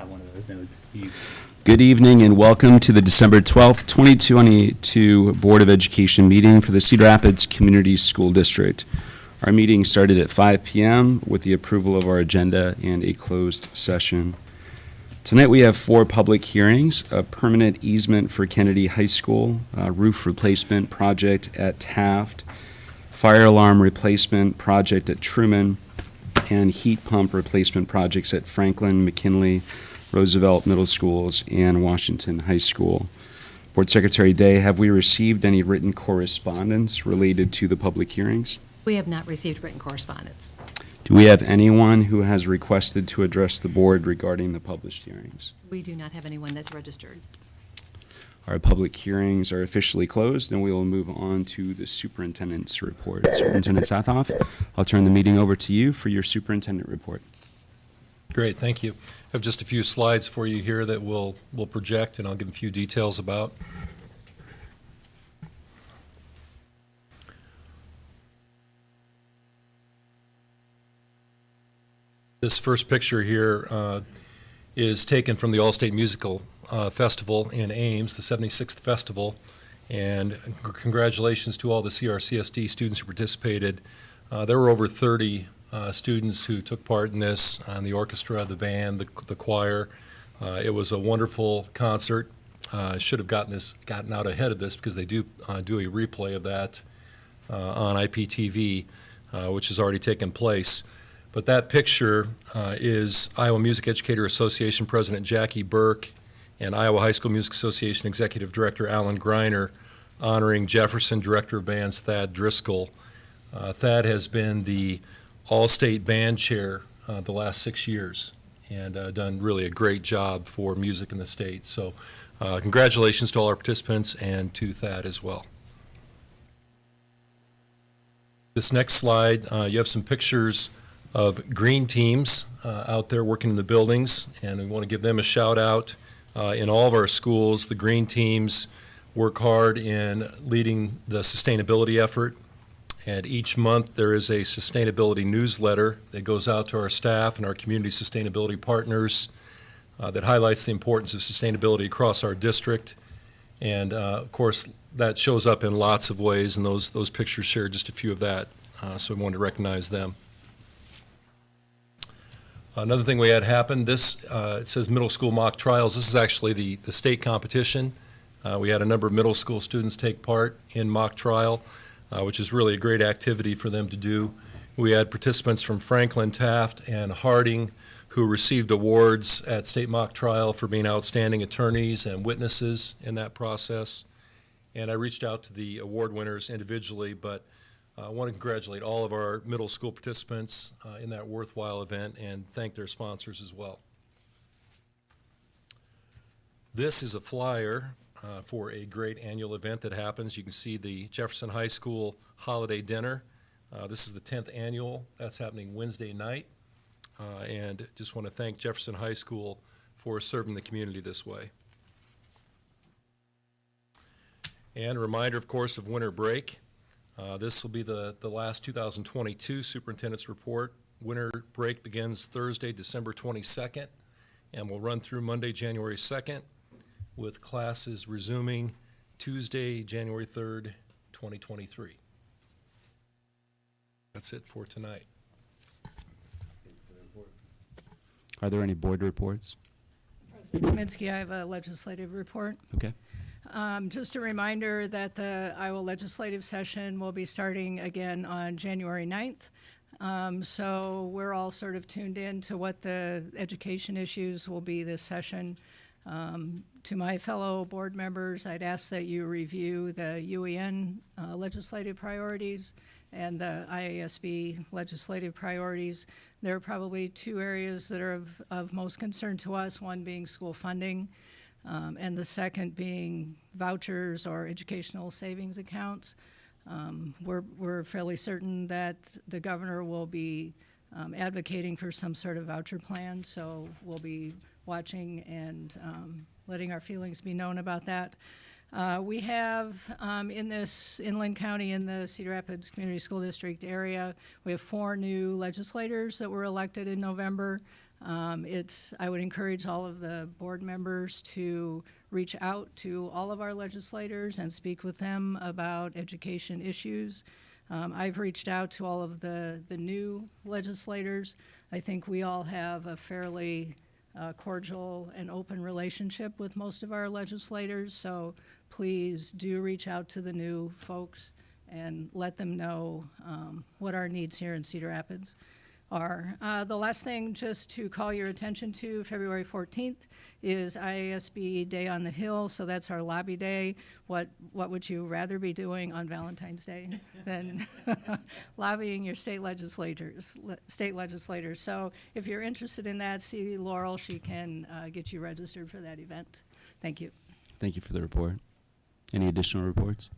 One of those notes. Good evening and welcome to the December 12th, 2022 Board of Education meeting for the Cedar Rapids Community School District. Our meeting started at 5 p.m. with the approval of our agenda and a closed session. Tonight we have 4 public hearings: a permanent easement for Kennedy High School, a roof replacement project at Taft, fire alarm replacement project at Truman, and heat pump replacement projects at Franklin, McKinley, Roosevelt Middle Schools, and Washington High School. Board Secretary Day, have we received any written correspondence related to the public hearings? We have not received written correspondence. Do we have anyone who has requested to address the board regarding the published hearings? We do not have anyone that's registered. Our public hearings are officially closed, and we will move on to the superintendent's report. Superintendent Sathoff, I'll turn the meeting over to you for your superintendent report. Great, thank you. I have just a few slides for you here that we'll project, and I'll give a few details about. This first picture here is taken from the All-State Musical Festival in Ames, the 76th Festival, and congratulations to all the CRCSD students who participated. There were over 30 students who took part in this, the orchestra, the band, the choir. It was a wonderful concert. Should have gotten out ahead of this because they do a replay of that on IPTV, which has already taken place. But that picture is Iowa Music Educator Association President Jackie Burke and Iowa High School Music Association Executive Director Alan Greiner honoring Jefferson Director of Bands Thad Driscoll. Thad has been the All-State Band Chair the last 6 years and done really a great job for music in the state. So congratulations to all our participants and to Thad as well. This next slide, you have some pictures of green teams out there working in the buildings, and we want to give them a shout out. In all of our schools, the green teams work hard in leading the sustainability effort, and each month there is a sustainability newsletter that goes out to our staff and our community sustainability partners that highlights the importance of sustainability across our district. And of course, that shows up in lots of ways, and those pictures share just a few of that, so we want to recognize them. Another thing we had happen, it says middle school mock trials. This is actually the state competition. We had a number of middle school students take part in mock trial, which is really a great activity for them to do. We had participants from Franklin, Taft, and Harding who received awards at state mock trial for being outstanding attorneys and witnesses in that process. And I reached out to the award winners individually, but I want to congratulate all of our middle school participants in that worthwhile event and thank their sponsors as well. This is a flyer for a great annual event that happens. You can see the Jefferson High School Holiday Dinner. This is the 10th annual. That's happening Wednesday night. And just want to thank Jefferson High School for serving the community this way. And a reminder, of course, of winter break. This will be the last 2022 Superintendent's Report. Winter break begins Thursday, December 22nd, and will run through Monday, January 2nd, with classes resuming Tuesday, January 3rd, 2023. That's it for tonight. Are there any board reports? President Tominski, I have a legislative report. Okay. Just a reminder that the Iowa legislative session will be starting again on January 9th. So we're all sort of tuned in to what the education issues will be this session. To my fellow board members, I'd ask that you review the UEN legislative priorities and the IASB legislative priorities. There are probably two areas that are of most concern to us, one being school funding, and the second being vouchers or educational savings accounts. We're fairly certain that the governor will be advocating for some sort of voucher plan, so we'll be watching and letting our feelings be known about that. We have in Lynn County, in the Cedar Rapids Community School District area, we have 4 new legislators that were elected in November. I would encourage all of the board members to reach out to all of our legislators and speak with them about education issues. I've reached out to all of the new legislators. I think we all have a fairly cordial and open relationship with most of our legislators, so please do reach out to the new folks and let them know what our needs here in Cedar Rapids are. The last thing just to call your attention to, February 14th is IASB Day on the Hill, so that's our lobby day. What would you rather be doing on Valentine's Day than lobbying your state legislators? So if you're interested in that, see Laurel, she can get you registered for that event. Thank you. Thank you for the report. Any additional reports?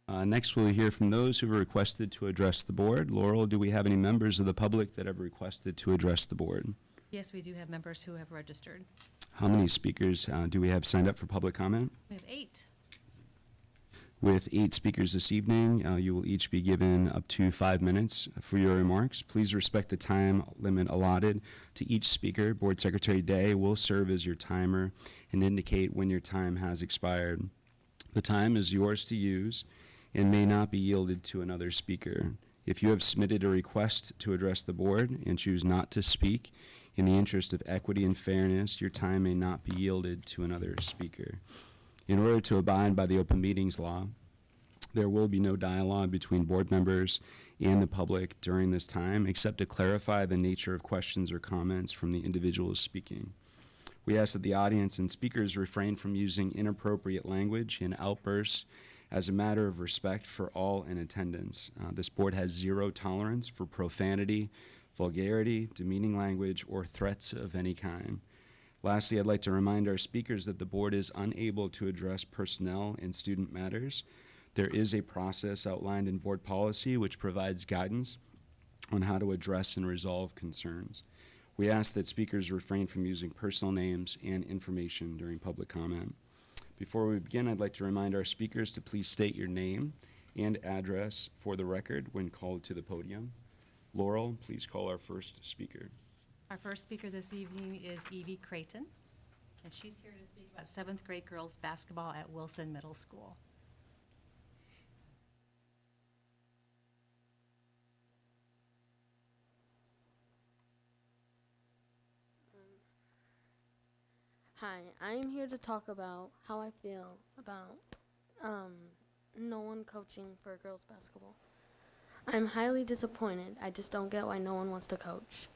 Next, we'll hear from those who have requested to address the board. Laurel, do we have any members of the public that have requested to address the board? Yes, we do have members who have registered. How many speakers do we have signed up for public comment? We have 8. With 8 speakers this evening, you will each be given up to 5 minutes for your remarks. Please respect the time limit allotted to each speaker. Board Secretary Day will serve as your timer and indicate when your time has expired. The time is yours to use and may not be yielded to another speaker. If you have submitted a request to address the board and choose not to speak, in the interest of equity and fairness, your time may not be yielded to another speaker. In order to abide by the open meetings law, there will be no dialogue between board members and the public during this time, except to clarify the nature of questions or comments from the individuals speaking. We ask that the audience and speakers refrain from using inappropriate language and outbursts as a matter of respect for all in attendance. This board has zero tolerance for profanity, vulgarity, demeaning language, or threats of any kind. Lastly, I'd like to remind our speakers that the board is unable to address personnel and student matters. There is a process outlined in board policy which provides guidance on how to address and resolve concerns. We ask that speakers refrain from using personal names and information during public comment. Before we begin, I'd like to remind our speakers to please state your name and address for the record when called to the podium. Laurel, please call our first speaker. Our first speaker this evening is Evie Creighton, and she's here to speak about 7th grade girls basketball at Wilson Middle School. Hi, I am here to talk about how I feel about no one coaching for girls basketball. I'm highly disappointed. I just don't get why no one wants to coach.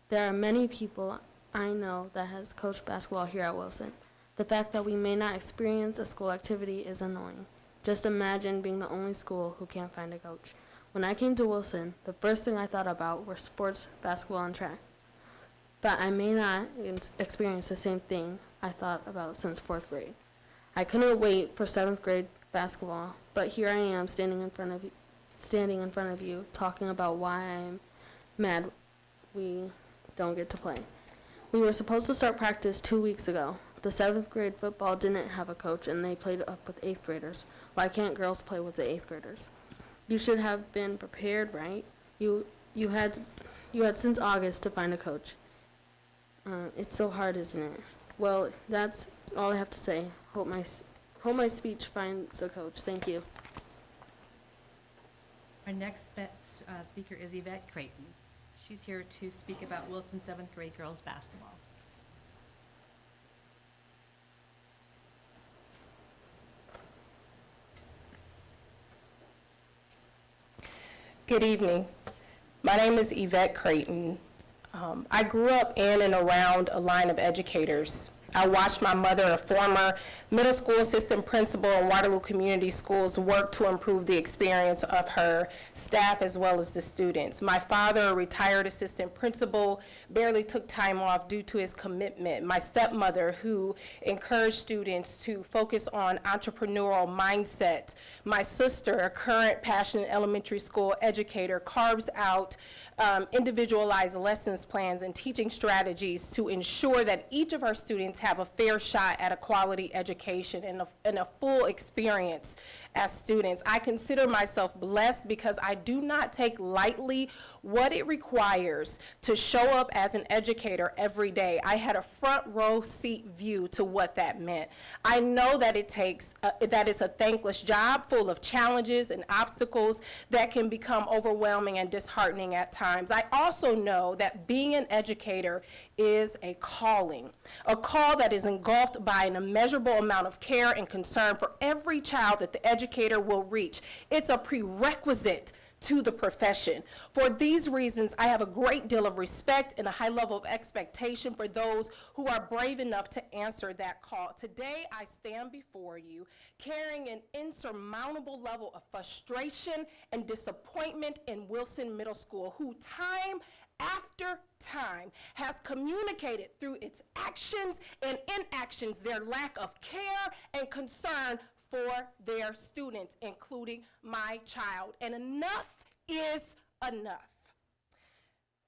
There are many people I know that has coached basketball here at Wilson. The fact that we may not experience a school activity is annoying. Just imagine being the only school who can't find a coach. When I came to Wilson, the first thing I thought about were sports, basketball, and track. But I may not experience the same thing I thought about since 4th grade. I couldn't wait for 7th grade basketball, but here I am standing in front of you, talking about why I'm mad we don't get to play. We were supposed to start practice 2 weeks ago. The 7th grade football didn't have a coach, and they played up with 8th graders. Why can't girls play with the 8th graders? You should have been prepared, right? You had since August to find a coach. It's so hard, isn't it? Well, that's all I have to say. Hope my speech finds a coach. Thank you. Our next speaker is Yvette Creighton. She's here to speak about Wilson 7th grade girls basketball. Good evening. My name is Yvette Creighton. I grew up in and around a line of educators. I watched my mother, a former middle school assistant principal in Waterloo Community Schools, work to improve the experience of her staff as well as the students. My father, a retired assistant principal, barely took time off due to his commitment. My stepmother, who encouraged students to focus on entrepreneurial mindset. My sister, a current passionate elementary school educator, carves out individualized lessons plans and teaching strategies to ensure that each of our students have a fair shot at a quality education and a full experience as students. I consider myself blessed because I do not take lightly what it requires to show up as an educator every day. I had a front row seat view to what that meant. I know that that it's a thankless job full of challenges and obstacles that can become overwhelming and disheartening at times. I also know that being an educator is a calling, a call that is engulfed by an immeasurable amount of care and concern for every child that the educator will reach. It's a prerequisite to the profession. For these reasons, I have a great deal of respect and a high level of expectation for those who are brave enough to answer that call. Today, I stand before you carrying an insurmountable level of frustration and disappointment in Wilson Middle School, who time after time has communicated through its actions and inactions their lack of care and concern for their students, including my child. And enough is enough.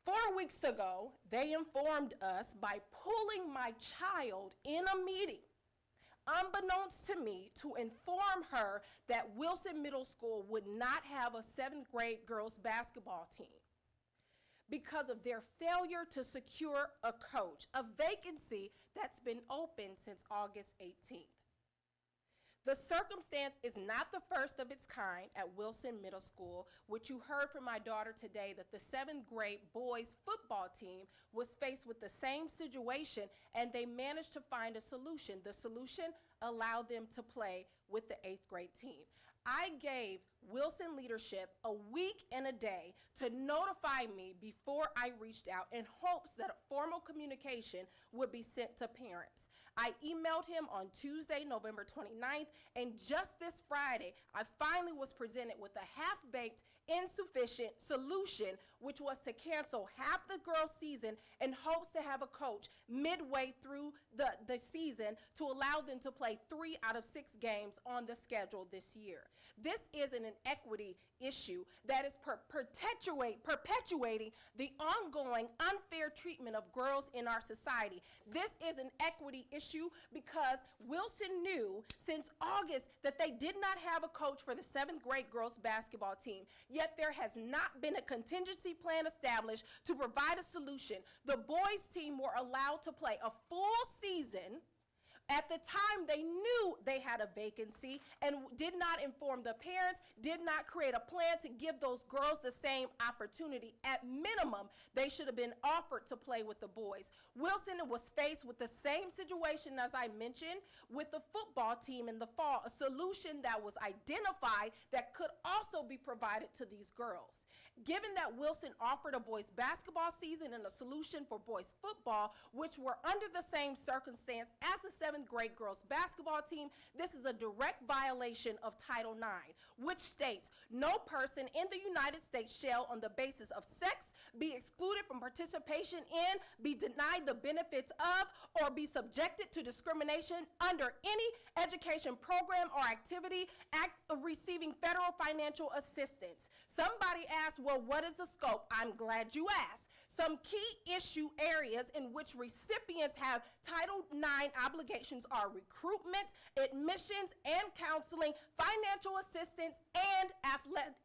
4 weeks ago, they informed us by pulling my child in a meeting unbeknownst to me, to inform her that Wilson Middle School would not have a 7th grade girls basketball team because of their failure to secure a coach, a vacancy that's been open since August 18th. The circumstance is not the first of its kind at Wilson Middle School, which you heard from my daughter today, that the 7th grade boys football team was faced with the same situation, and they managed to find a solution. The solution allowed them to play with the 8th grade team. I gave Wilson leadership a week and a day to notify me before I reached out in hopes that a formal communication would be sent to parents. I emailed him on Tuesday, November 29th, and just this Friday, I finally was presented with a half-baked, insufficient solution, which was to cancel half the girls' season in hopes to have a coach midway through the season to allow them to play 3 out of 6 games on the schedule this year. This is an inequity issue that is perpetuating the ongoing unfair treatment of girls in our society. This is an equity issue because Wilson knew since August that they did not have a coach for the 7th grade girls basketball team, yet there has not been a contingency plan established to provide a solution. The boys team were allowed to play a full season. At the time, they knew they had a vacancy and did not inform the parents, did not create a plan to give those girls the same opportunity. At minimum, they should have been offered to play with the boys. Wilson was faced with the same situation as I mentioned with the football team in the fall, a solution that was identified that could also be provided to these girls. Given that Wilson offered a boys basketball season and a solution for boys football, which were under the same circumstance as the 7th grade girls basketball team, this is a direct violation of Title IX, which states no person in the United States shall, on the basis of sex, be excluded from participation in, be denied the benefits of, or be subjected to discrimination under any education program or activity receiving federal financial assistance. Somebody asked, well, what is the scope? I'm glad you asked. Some key issue areas in which recipients have Title IX obligations are recruitment, admissions, and counseling, financial assistance, and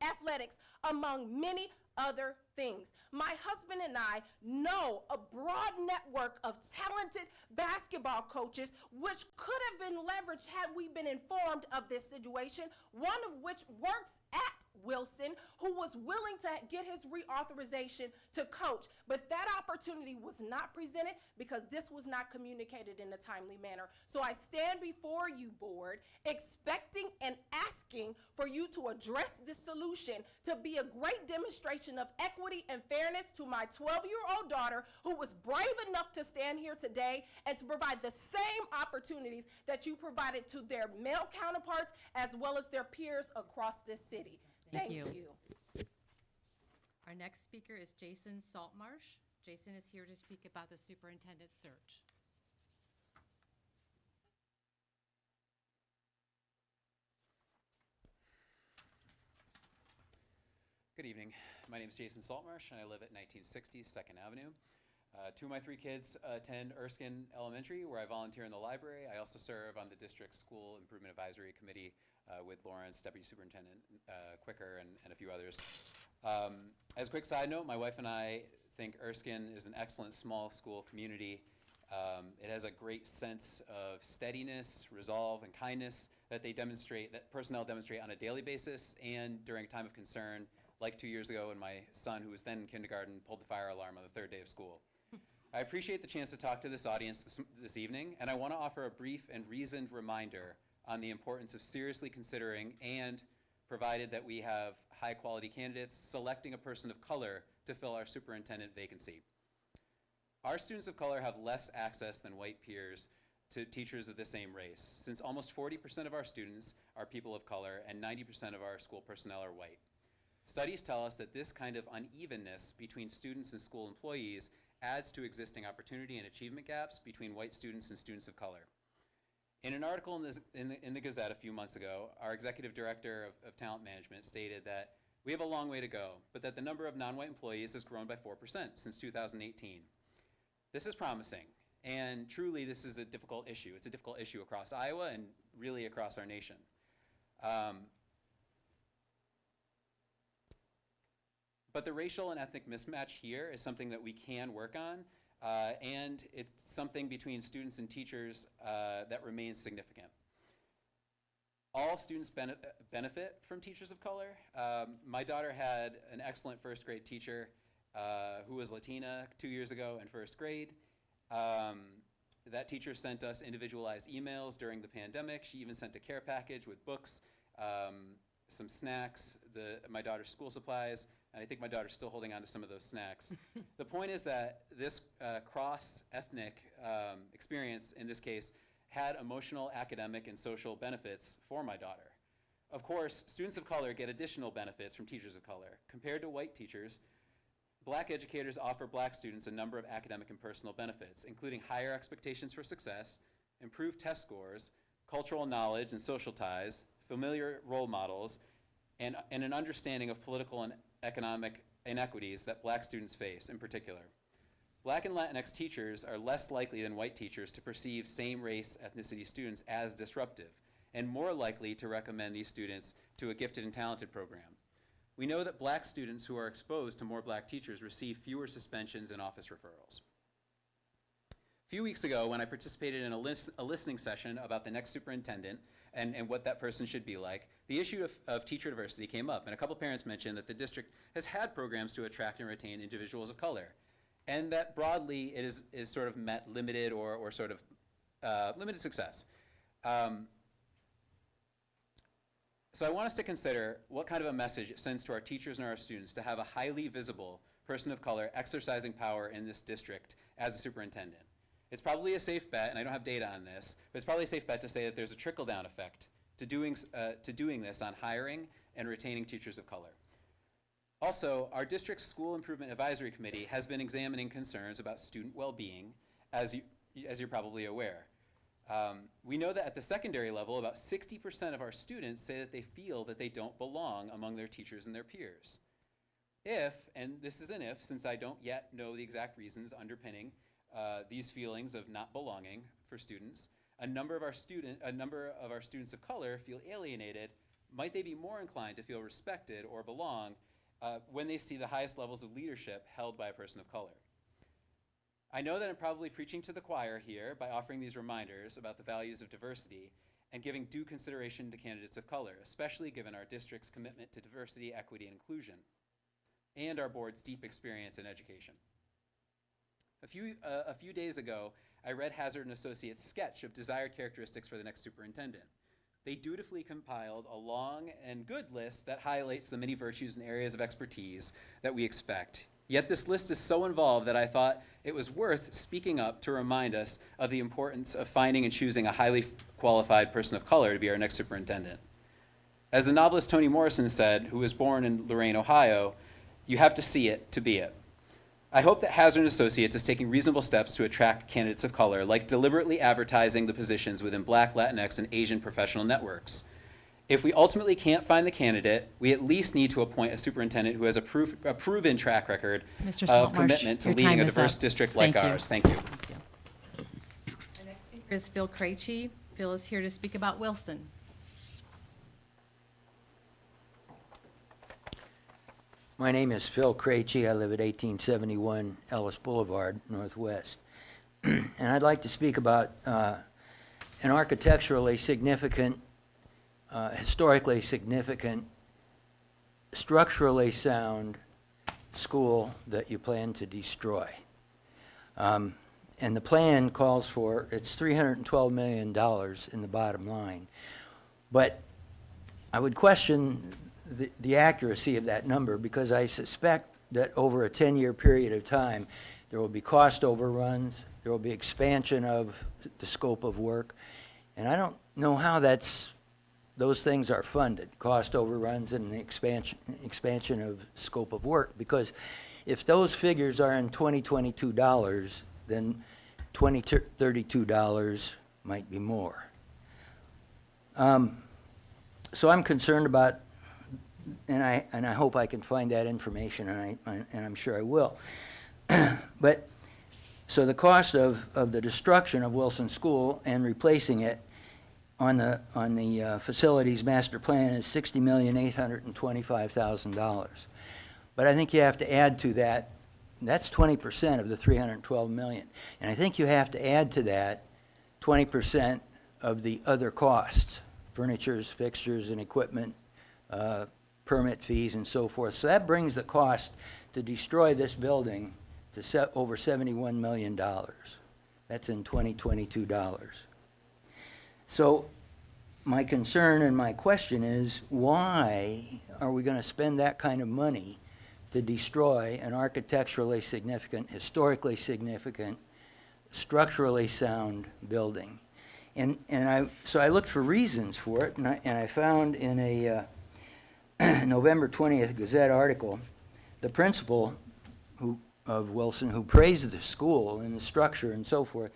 athletics, among many other things. My husband and I know a broad network of talented basketball coaches which could have been leveraged had we been informed of this situation, one of which works at Wilson, who was willing to get his reauthorization to coach. But that opportunity was not presented because this was not communicated in a timely manner. So I stand before you, board, expecting and asking for you to address this solution to be a great demonstration of equity and fairness to my 12-year-old daughter, who was brave enough to stand here today and to provide the same opportunities that you provided to their male counterparts as well as their peers across this city. Thank you. Our next speaker is Jason Saltmarsh. Jason is here to speak about the superintendent search. Good evening. My name is Jason Saltmarsh, and I live at 1960 2nd Avenue. 2 of my 3 kids attend Erskine Elementary, where I volunteer in the library. I also serve on the district school improvement advisory committee with Lawrence, Deputy Superintendent Quicker, and a few others. As a quick side note, my wife and I think Erskine is an excellent small school community. It has a great sense of steadiness, resolve, and kindness that that personnel demonstrate on a daily basis and during a time of concern, like 2 years ago when my son, who was then in kindergarten, pulled the fire alarm on the 3rd day of school. I appreciate the chance to talk to this audience this evening, and I want to offer a brief and reasoned reminder on the importance of seriously considering and, provided that we have high-quality candidates, selecting a person of color to fill our superintendent vacancy. Our students of color have less access than white peers to teachers of the same race, since almost 40% of our students are people of color and 90% of our school personnel are white. Studies tell us that this kind of unevenness between students and school employees adds to existing opportunity and achievement gaps between white students and students of color. In an article in the Gazette a few months ago, our executive director of talent management stated that we have a long way to go, but that the number of non-white employees has grown by 4% since 2018. This is promising, And truly, this is a difficult issue. It's a difficult issue across Iowa and really across our nation. But the racial and ethnic mismatch here is something that we can work on, and it's something between students and teachers that remains significant. All students benefit from teachers of color. My daughter had an excellent first grade teacher who was Latina 2 years ago in first grade. That teacher sent us individualized emails during the pandemic. She even sent a care package with books, some snacks, my daughter's school supplies, and I think my daughter's still holding on to some of those snacks. The point is that this cross-ethnic experience, in this case, had emotional, academic, and social benefits for my daughter. Of course, students of color get additional benefits from teachers of color. Compared to white teachers, Black educators offer Black students a number of academic and personal benefits, including higher expectations for success, improved test scores, cultural knowledge and social ties, familiar role models, and an understanding of political and economic inequities that Black students face in particular. Black and Latinx teachers are less likely than white teachers to perceive same race ethnicity students as disruptive, and more likely to recommend these students to a gifted and talented program. We know that Black students who are exposed to more Black teachers receive fewer suspensions and office referrals. A few weeks ago, when I participated in a listening session about the next superintendent and what that person should be like, the issue of teacher diversity came up, and a couple parents mentioned that the district has had programs to attract and retain individuals of color, and that broadly it is sort of met limited or sort of limited success. So I want us to consider what kind of a message it sends to our teachers and our students to have a highly visible person of color exercising power in this district as a superintendent. It's probably a safe bet, and I don't have data on this, but it's probably a safe bet to say that there's a trickle-down effect to doing this on hiring and retaining teachers of color. Also, our district's School Improvement Advisory Committee has been examining concerns about student well-being, as you're probably aware. We know that at the secondary level, about 60% of our students say that they feel that they don't belong among their teachers and their peers. If, and this is an if, since I don't yet know the exact reasons underpinning these feelings of not belonging for students, a number of our students of color feel alienated. Might they be more inclined to feel respected or belong when they see the highest levels of leadership held by a person of color? I know that I'm probably preaching to the choir here by offering these reminders about the values of diversity and giving due consideration to candidates of color, especially given our district's commitment to diversity, equity, and inclusion, and our board's deep experience in education. A few days ago, I read Hazard & Associates' sketch of desired characteristics for the next superintendent. They dutifully compiled a long and good list that highlights the many virtues and areas of expertise that we expect. Yet this list is so involved that I thought it was worth speaking up to remind us of the importance of finding and choosing a highly qualified person of color to be our next superintendent. As the novelist Toni Morrison said, who was born in Lorain, Ohio, "You have to see it to be it." I hope that Hazard & Associates is taking reasonable steps to attract candidates of color, like deliberately advertising the positions within Black, Latinx, and Asian professional networks. If we ultimately can't find the candidate, we at least need to appoint a superintendent who has a proven track record Mr. of Saltmarsh, commitment to your leading time a is diverse up. district like Thank you. ours. Thank you. The next speaker is Phil Krejci. Phil is here to speak about Wilson. My name is Phil Krejci. I live at 1871 Ellis Boulevard, Northwest. And I'd like to speak about an architecturally significant, historically significant, structurally sound school that you plan to destroy. And the plan calls for, it's $312 million in the bottom line. But I would question the accuracy of that number, because I suspect that over a 10-year period of time, there will be cost overruns, there will be expansion of the scope of work, and I don't know how those things are funded, cost overruns and the expansion of scope of work, because if those figures are in 2022 dollars, then 2032 dollars might be more. So I'm concerned about, and I hope I can find that information, and I'm sure I will. But So the cost of the destruction of Wilson School and replacing it on the facilities master plan is $60,825,000. But I think you have to add to that, that's 20% of the $312 million. And I think you have to add to that 20% of the other costs, furnitures, fixtures, and equipment, permit fees, and so forth. So that brings the cost to destroy this building to over $71 million. That's in 2022 dollars. So my concern and my question is, why are we going to spend that kind of money to destroy an architecturally significant, historically significant, structurally sound building? So I looked for reasons for it, and I found in a November 20th Gazette article, the principal of Wilson, who praised the school and the structure and so forth,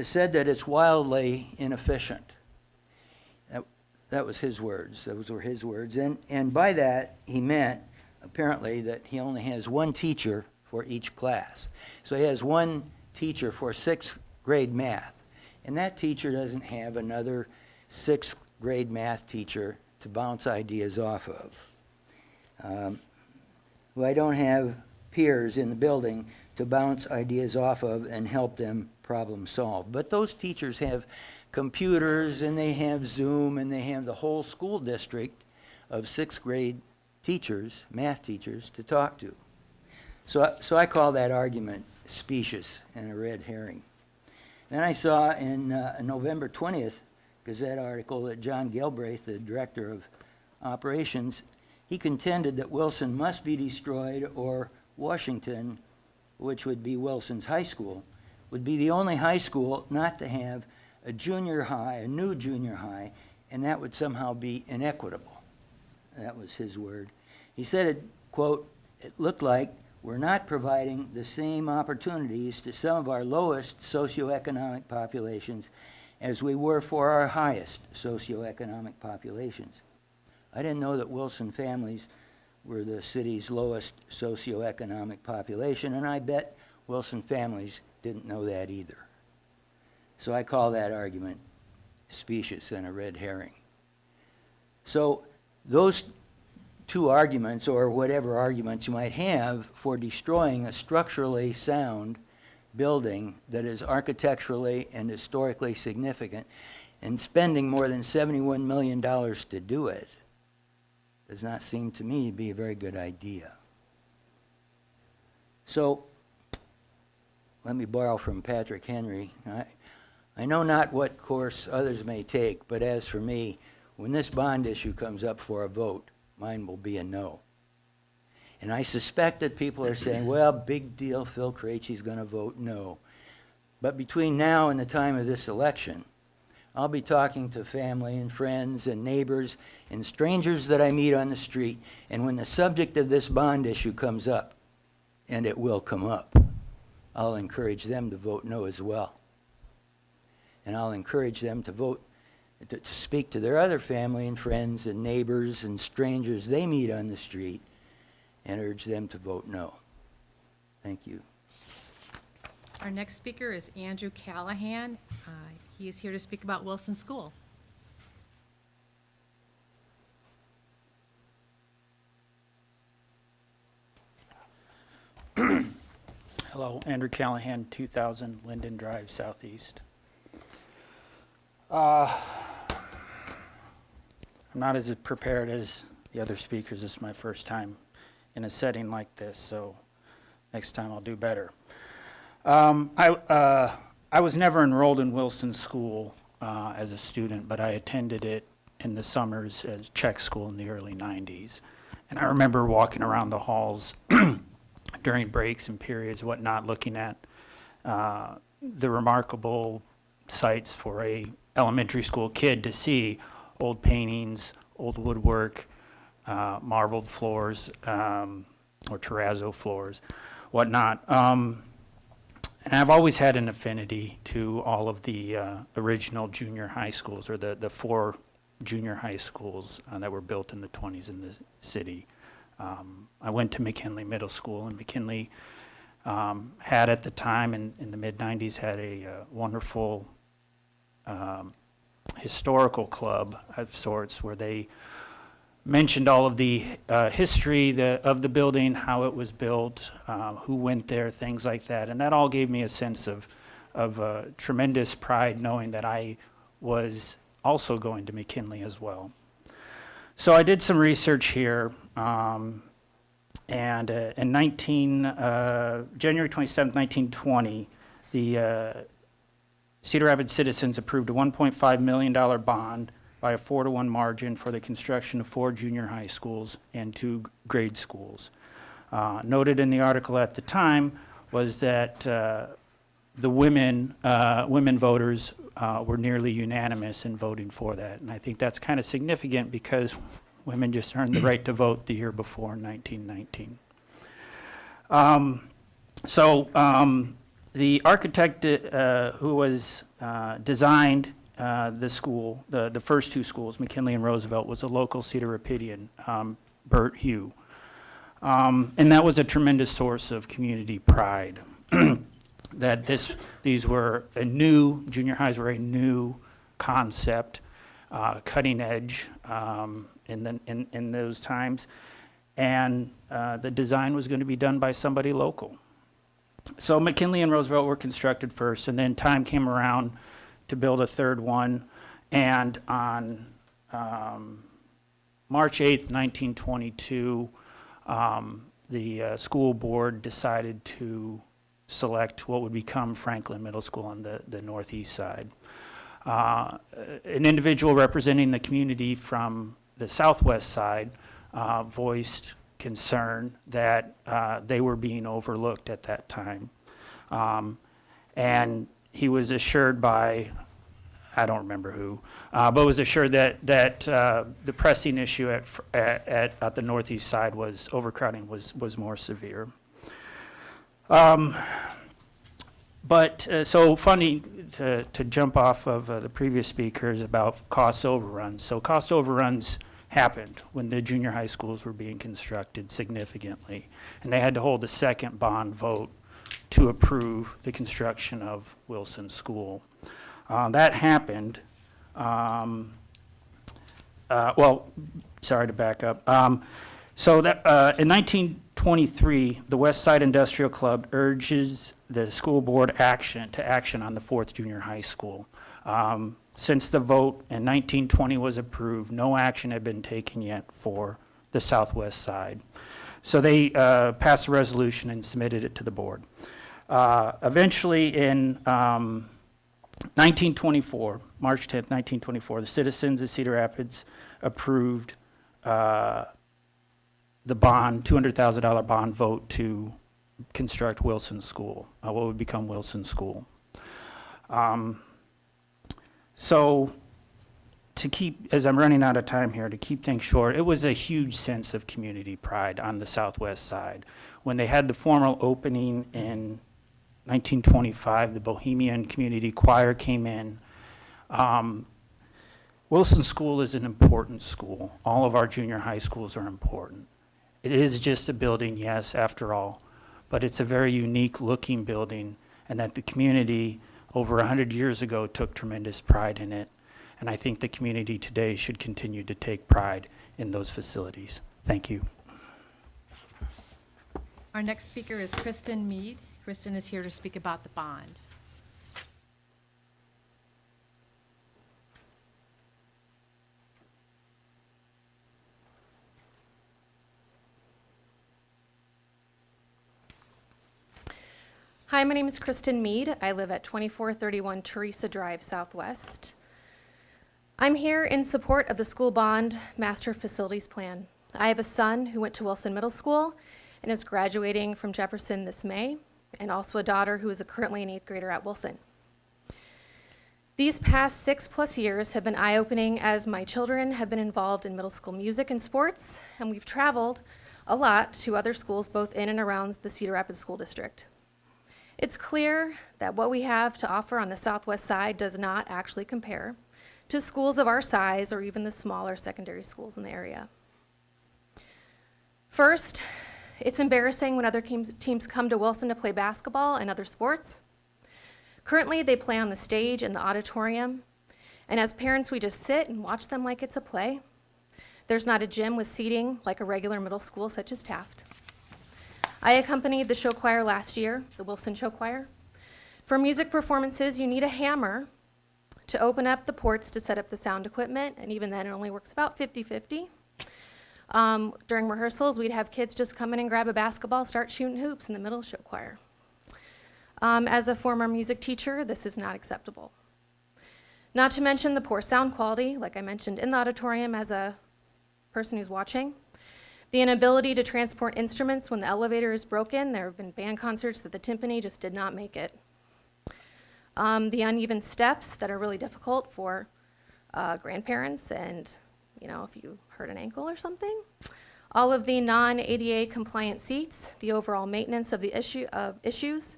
said that it's wildly inefficient. That was his words. Those were his words. And by that, he meant, apparently, that he only has one teacher for each class. So he has one teacher for sixth grade math. And that teacher doesn't have another sixth grade math teacher to bounce ideas off of. Who I don't have peers in the building to bounce ideas off of and help them problem solve. But those teachers have computers, and they have Zoom, and they have the whole school district of sixth grade teachers, math teachers, to talk to. So I call that argument specious and a red herring. Then I saw in a November 20th Gazette article that John Galbraith, the director of operations, he contended that Wilson must be destroyed, or Washington, which would be Wilson's high school, would be the only high school not to have a junior high, a new junior high, and that would somehow be inequitable. That was his word. He said, it, quote, "It looked like we're not providing the same opportunities to some of our lowest socioeconomic populations as we were for our highest socioeconomic populations." I didn't know that Wilson families were the city's lowest socioeconomic population, and I bet Wilson families didn't know that either. So I call that argument specious and a red herring. So those two arguments, or whatever arguments you might have for destroying a structurally sound building that is architecturally and historically significant, and spending more than $71 million to do it, does not seem to me to be a very good idea. So let me borrow from Patrick Henry. I know not what course others may take, but as for me, when this bond issue comes up for a vote, mine will be a no. And I suspect that people are saying, well, big deal, Phil Krejci's going to vote no. But between now and the time of this election, I'll be talking to family and friends and neighbors and strangers that I meet on the street, and when the subject of this bond issue comes up, and it will come up, I'll encourage them to vote no as well. And I'll encourage them to vote, to speak to their other family and friends and neighbors and strangers they meet on the street, and urge them to vote no. Thank you. Our next speaker is Andrew Callahan. He is here to speak about Wilson School. Hello, Andrew Callahan, 2000 Linden Drive, Southeast. I'm not as prepared as the other speakers. This is my first time in a setting like this, so next time I'll do better. I was never enrolled in Wilson School as a student, but I attended it in the summers as Czech school in the early 90s. And I remember walking around the halls during breaks and periods, whatnot, looking at the remarkable sights for a elementary school kid to see: old paintings, old woodwork, marbled floors, or terrazzo floors, whatnot. And I've always had an affinity to all of the original junior high schools, or the four junior high schools that were built in the 20s in the city. I went to McKinley Middle School, and McKinley had at the time in the mid-90s had a wonderful historical club of sorts where they mentioned all of the history of the building, how it was built, who went there, things like that. And that all gave me a sense of tremendous pride knowing that I was also going to McKinley as well. So I did some research here, and in January 27, 1920, the Cedar Rapids citizens approved a $1.5 million bond by a 4-to-1 margin for the construction of 4 junior high schools and 2 grade schools. Noted in the article at the time was that the women voters were nearly unanimous in voting for that. And I think that's kind of significant because women just earned the right to vote the year before in 1919. The architect who was designed the school, the first 2 schools, McKinley and Roosevelt, was a local Cedar Rapidian, Bert Hugh. And that was a tremendous source of community pride. That these were junior highs were a new concept, cutting edge in those times, and the design was going to be done by somebody local. So McKinley and Roosevelt were constructed first, and then time came around to build a third one, and on March 8th, 1922, the school board decided to select what would become Franklin Middle School on the northeast side. An individual representing the community from the southwest side voiced concern that they were being overlooked at that time. And he was assured by, I don't remember who, but was assured that the pressing issue at the northeast side was overcrowding was more severe. So funny to jump off of the previous speakers about cost overruns. So cost overruns happened when the junior high schools were being constructed significantly. And they had to hold a second bond vote to approve the construction of Wilson School. That happened. Sorry to back up. In 1923, the West Side Industrial Club urges the school board to action on the 4th junior high school. Since the vote in 1920 was approved, no action had been taken yet for the southwest side. So they passed a resolution and submitted it to the board. Eventually in 1924, March 10th, 1924, the citizens of Cedar Rapids approved the bond, $200,000 bond vote to construct Wilson School, what would become Wilson School. So to keep, as I'm running out of time here, to keep things short, it was a huge sense of community pride on the southwest side. When they had the formal opening in 1925, the Bohemian Community Choir came in. Wilson School is an important school. All of our junior high schools are important. It is just a building, yes, after all, but it's a very unique looking building, and that the community over 100 years ago took tremendous pride in it. And I think the community today should continue to take pride in those facilities. Thank you. Our next speaker is Kristen Mead. Kristen is here to speak about the bond. Hi, my name is Kristen Mead. I live at 2431 Teresa Drive Southwest. I'm here in support of the school bond master facilities plan. I have a son who went to Wilson Middle School and is graduating from Jefferson this May, and also a daughter who is currently an 8th grader at Wilson. These past 6+ years have been eye-opening as my children have been involved in middle school music and sports, and we've traveled a lot to other schools both in and around the Cedar Rapids School District. It's clear that what we have to offer on the southwest side does not actually compare to schools of our size or even the smaller secondary schools in the area. First, It's embarrassing when other teams come to Wilson to play basketball and other sports. Currently, they play on the stage in the auditorium, and as parents, we just sit and watch them like it's a play. There's not a gym with seating like a regular middle school such as Taft. I accompanied the show choir last year, the Wilson Show Choir. For music performances, you need a hammer to open up the ports to set up the sound equipment, and even then it only works about 50-50. During rehearsals, we'd have kids just come in and grab a basketball, start shooting hoops in the middle show choir. As a former music teacher, this is not acceptable. Not to mention the poor sound quality, like I mentioned in the auditorium as a person who's watching. The inability to transport instruments when the elevator is broken. There have been band concerts that the timpani just did not make it. The uneven steps that are really difficult for grandparents and, you know, if you hurt an ankle or something. All of the non-ADA compliant seats, the overall maintenance of the issues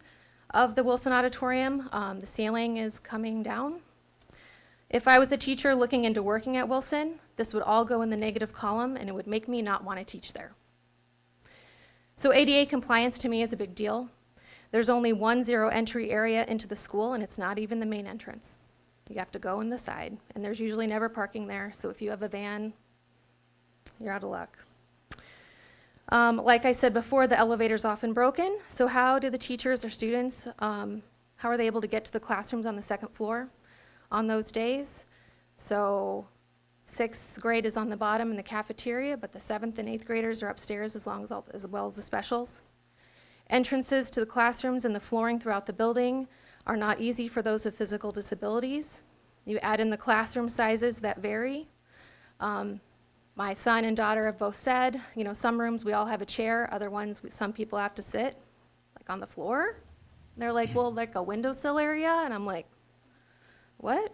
of the Wilson Auditorium. The ceiling is coming down. If I was a teacher looking into working at Wilson, this would all go in the negative column and it would make me not want to teach there. So ADA compliance to me is a big deal. There's only one zero entry area into the school and it's not even the main entrance. You have to go in the side and there's usually never parking there, so if you have a van, you're out of luck. Like I said before, the elevator's often broken, so how do the teachers or students, how are they able to get to the classrooms on the second floor on those days? So 6th grade is on the bottom in the cafeteria, but the 7th and 8th graders are upstairs as well as the specials. Entrances to the classrooms and the flooring throughout the building are not easy for those with physical disabilities. You add in the classroom sizes that vary. My son and daughter have both said, you know, some rooms we all have a chair, other ones some people have to sit, like on the floor. And they're like, well, like a windowsill area? And I'm like, what?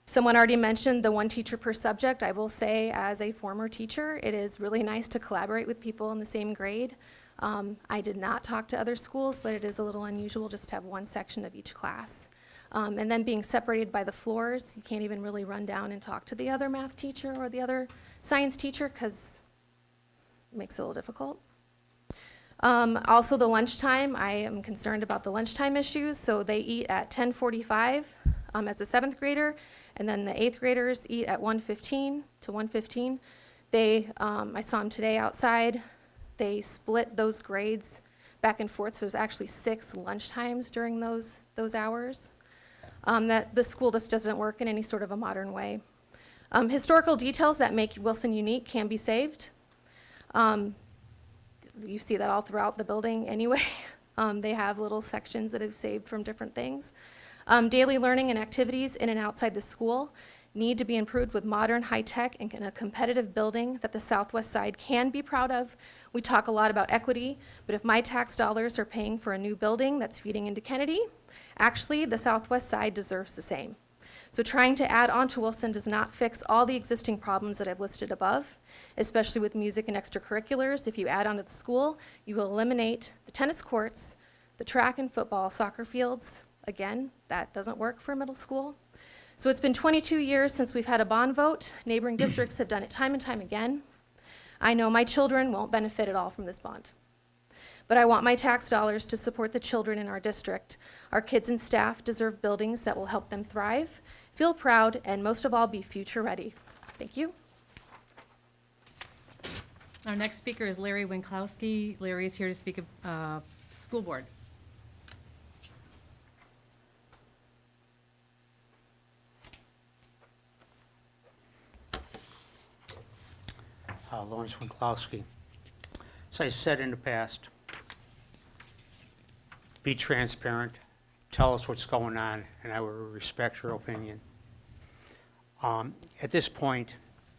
Someone already mentioned the one teacher per subject. I will say, as a former teacher, it is really nice to collaborate with people in the same grade. I did not talk to other schools, but it is a little unusual just to have one section of each class. And then being separated by the floors, you can't even really run down and talk to the other math teacher or the other science teacher because it makes it a little difficult. Also the lunchtime, I am concerned about the lunchtime issues. So they eat at 10:45 as a 7th grader, and then the 8th graders eat at 1:15 to 1:15. I saw them today outside. They split those grades back and forth, so there's actually 6 lunchtimes during those hours. That the school just doesn't work in any sort of a modern way. Historical details that make Wilson unique can be saved. You see that all throughout the building anyway. They have little sections that have saved from different things. Daily learning and activities in and outside the school need to be improved with modern, high-tech, and in a competitive building that the Southwest side can be proud of. We talk a lot about equity, but if my tax dollars are paying for a new building that's feeding into Kennedy, actually the Southwest side deserves the same. So trying to add on to Wilson does not fix all the existing problems that I've listed above, especially with music and extracurriculars. If you add on to the school, you will eliminate the tennis courts, the track and football, soccer fields. Again, that doesn't work for middle school. So it's been 22 years since we've had a bond vote. Neighboring districts have done it time and time again. I know my children won't benefit at all from this bond. But I want my tax dollars to support the children in our district. Our kids and staff deserve buildings that will help them thrive, feel proud, and most of all, be future ready. Thank you. Our next speaker is Larry Winkowski. Larry is here to speak of school board. Lawrence Winklowski. As I've said in the past, be transparent, tell us what's going on, and I will respect your opinion. At this point,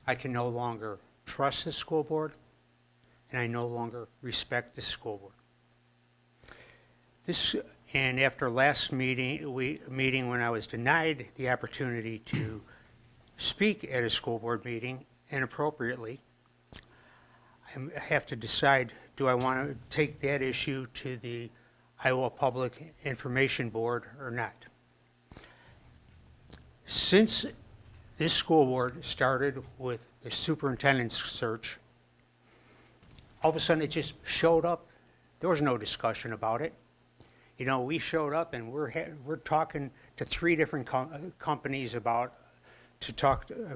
I can no longer trust the school board, and I no longer respect the school board. And after last meeting when I was denied the opportunity to speak at a school board meeting inappropriately, I have to decide, do I want to take that issue to the Iowa Public Information Board or not? Since this school board started with the superintendent's search. All of a sudden, it just showed up. There was no discussion about it. You know, we showed up and we're talking to 3 different companies about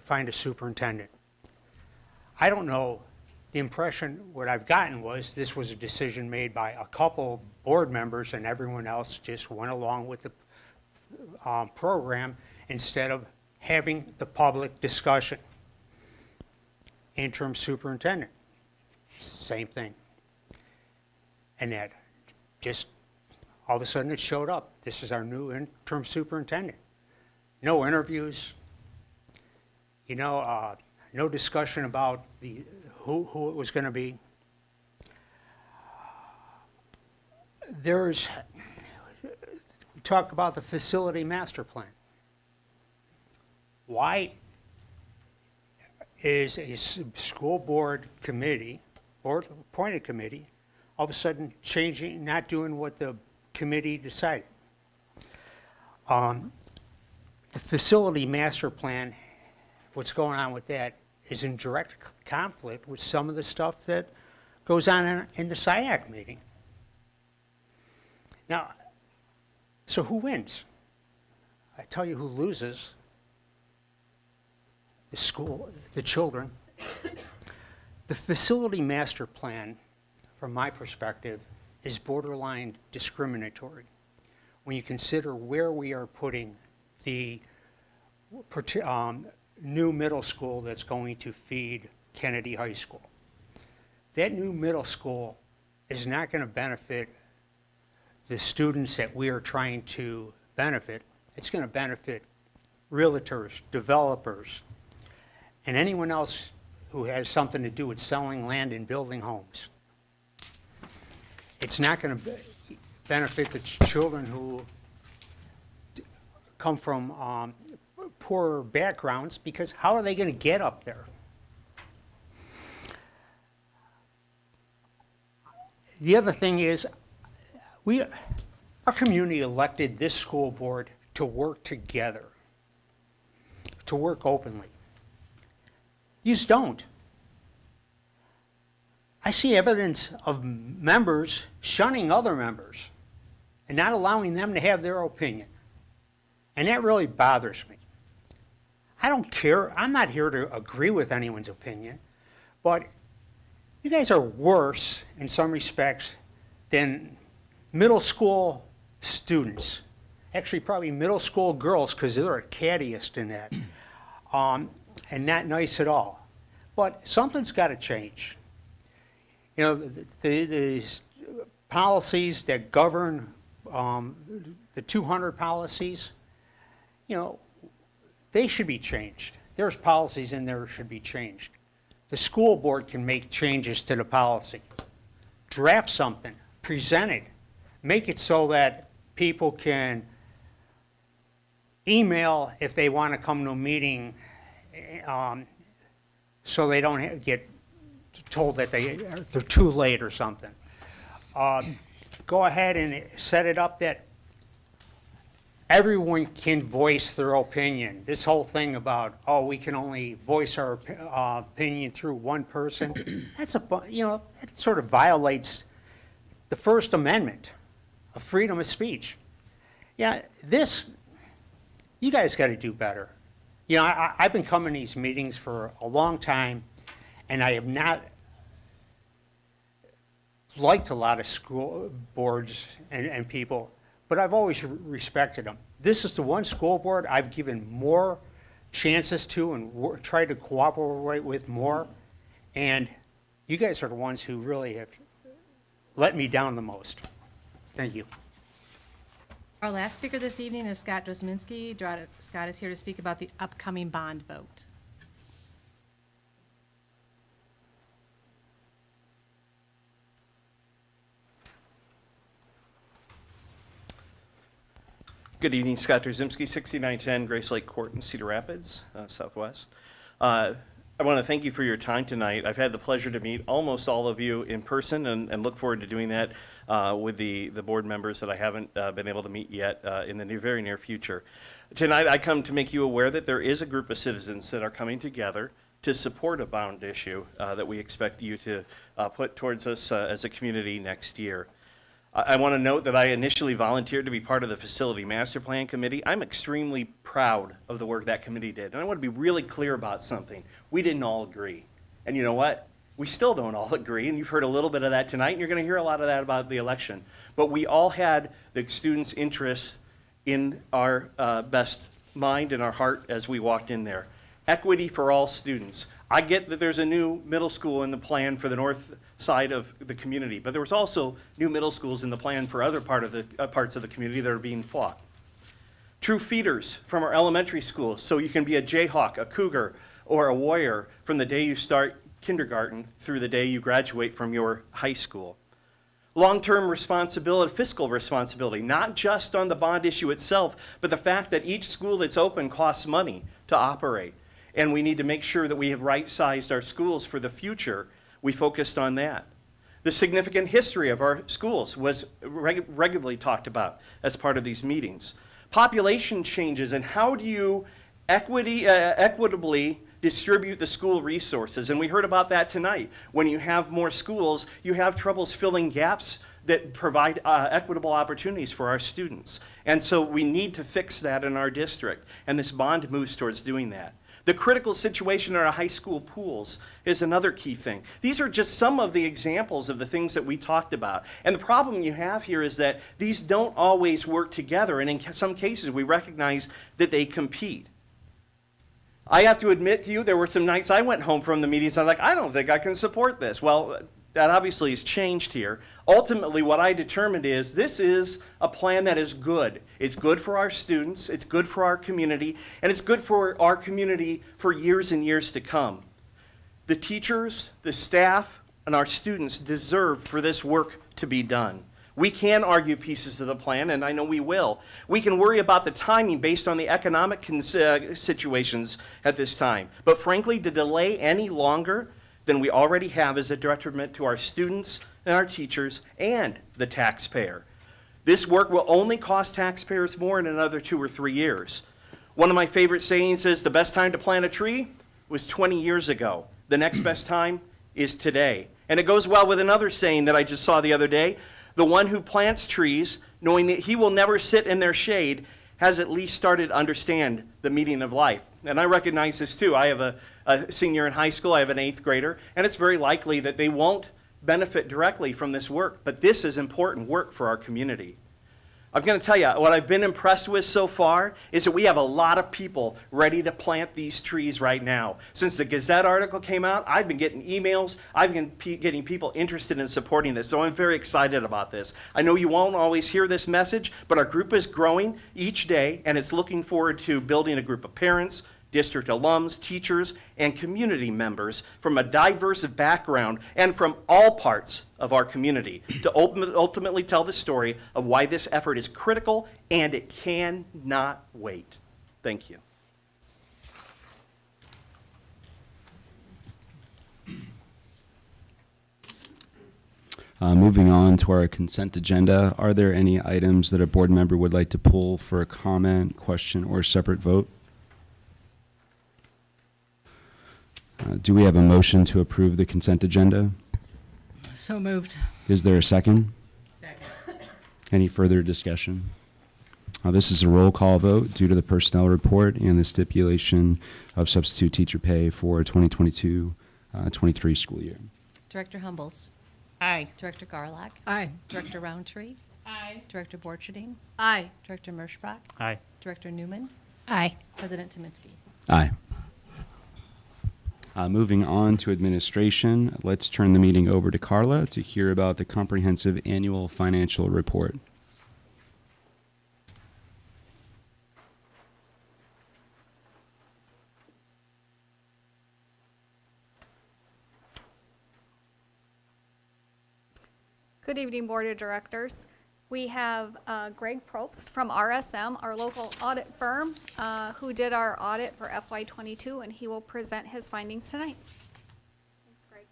find a superintendent. I don't know. The impression, what I've gotten was this was a decision made by a couple board members and everyone else just went along with the program instead of having the public discussion. Interim superintendent, same thing. And that just all of a sudden it showed up. This is our new interim superintendent. No interviews, you know, no discussion about who it was going to be. We talk about the facility master plan. Why is a school board committee, board appointed committee, all of a sudden changing, not doing what the committee decided? The facility master plan, what's going on with that is in direct conflict with some of the stuff that goes on in the SIAC meeting. Now, so who wins? I tell you who loses. The school, the children. The facility master plan, from my perspective, is borderline discriminatory when you consider where we are putting the new middle school that's going to feed Kennedy High School. That new middle school is not going to benefit the students that we are trying to benefit. It's going to benefit realtors, developers, and anyone else who has something to do with selling land and building homes. It's not going to benefit the children who come from poorer backgrounds, because how are they going to get up there? The other thing is, our community elected this school board to work together, to work openly. You don't. I see evidence of members shunning other members and not allowing them to have their opinion. And that really bothers me. I don't care. I'm not here to agree with anyone's opinion, but you guys are worse in some respects than middle school students. Actually, probably middle school girls, because they're cattiest in that. And not nice at all. But something's got to change. You know, the policies that govern the 200 policies, you know, they should be changed. There's policies in there that should be changed. The school board can make changes to the policy. Draft something, present it, make it so that people can email if they want to come to a meeting, so they don't get told that they're too late or something. Go ahead and set it up that everyone can voice their opinion. This whole thing about, oh, we can only voice our opinion through one person, that's it sort of violates the First Amendment of freedom of speech. Yeah, you guys got to do better. You know, I've been coming to these meetings for a long time, and I have not liked a lot of school boards and people, but I've always respected them. This is the one school board I've given more chances to and tried to cooperate with more, and you guys are the ones who really have let me down the most. Thank you. Our last speaker this evening is Scott Drosminski. Scott is here to speak about the upcoming bond vote. Good evening, Scott Drosminski, 6910 Grace Lake Court in Cedar Rapids, Southwest. I want to thank you for your time tonight. I've had the pleasure to meet almost all of you in person and look forward to doing that with the board members that I haven't been able to meet yet in the very near future. Tonight I come to make you aware that there is a group of citizens that are coming together to support a bond issue that we expect you to put towards us as a community next year. I want to note that I initially volunteered to be part of the Facility Master Plan Committee. I'm extremely proud of the work that committee did. And I want to be really clear about something. We didn't all agree. And you know what? We still don't all agree, and you've heard a little bit of that tonight, and you're going to hear a lot of that about the election. But we all had the students' interests in our best mind and our heart as we walked in there. Equity for all students. I get that there's a new middle school in the plan for the north side of the community, but there was also new middle schools in the plan for other parts of the community that are being fought. True feeders from our elementary schools, so you can be a Jayhawk, a Cougar, or a Warrior from the day you start kindergarten through the day you graduate from your high school. Long-term responsibility, fiscal responsibility, not just on the bond issue itself, but the fact that each school that's open costs money to operate. And we need to make sure that we have right-sized our schools for the future. We focused on that. The significant history of our schools was regularly talked about as part of these meetings. Population changes, and how do you equitably distribute the school resources? And we heard about that tonight. When you have more schools, you have troubles filling gaps that provide equitable opportunities for our students. And so we need to fix that in our district, and this bond moves towards doing that. The critical situation in our high school pools is another key thing. These are just some of the examples of the things that we talked about. And the problem you have here is that these don't always work together, and in some cases we recognize that they compete. I have to admit to you, there were some nights I went home from the meetings, I'm like, I don't think I can support this. Well, that obviously has changed here. Ultimately, what I determined is this is a plan that is good. It's good for our students, it's good for our community, and it's good for our community for years and years to come. The teachers, the staff, and our students deserve for this work to be done. We can argue pieces of the plan, and I know we will. We can worry about the timing based on the economic situations at this time. But frankly, to delay any longer than we already have is a detriment to our students and our teachers and the taxpayer. This work will only cost taxpayers more in another 2 or 3 years. One of my favorite sayings is the best time to plant a tree was 20 years ago. The next best time is today. And it goes well with another saying that I just saw the other day. The one who plants trees, knowing that he will never sit in their shade, has at least started to understand the meaning of life. And I recognize this too. I have a senior in high school, I have an 8th grader, and it's very likely that they won't benefit directly from this work, but this is important work for our community. I'm going to tell you, what I've been impressed with so far is that we have a lot of people ready to plant these trees right now. Since the Gazette article came out, I've been getting emails, I've been getting people interested in supporting this, so I'm very excited about this. I know you won't always hear this message, but our group is growing each day, and it's looking forward to building a group of parents, district alums, teachers, and community members from a diverse background and from all parts of our community to ultimately tell the story of why this effort is critical and it cannot wait. Thank you. Moving on to our consent agenda, are there any items that a board member would like to pull for a comment, question, or separate vote? Do we have a motion to approve the consent agenda? So moved. Is there a second? Second. Any further discussion? This is a roll call vote due to the personnel report and the stipulation of substitute teacher pay for 2022-23 school year. Director Humbles. Aye. Director Garlock. Aye. Director Roundtree. Aye. Director Borcherding. Aye. Director Merschbach. Aye. Director Newman. Aye. President Tominski. Aye. Moving on to administration, let's turn the meeting over to Carla to hear about the comprehensive annual financial report. Good evening, Board of Directors. We have Greg Probst from RSM, our local audit firm, who did our audit for FY22, and he will present his findings tonight. Thanks, Greg.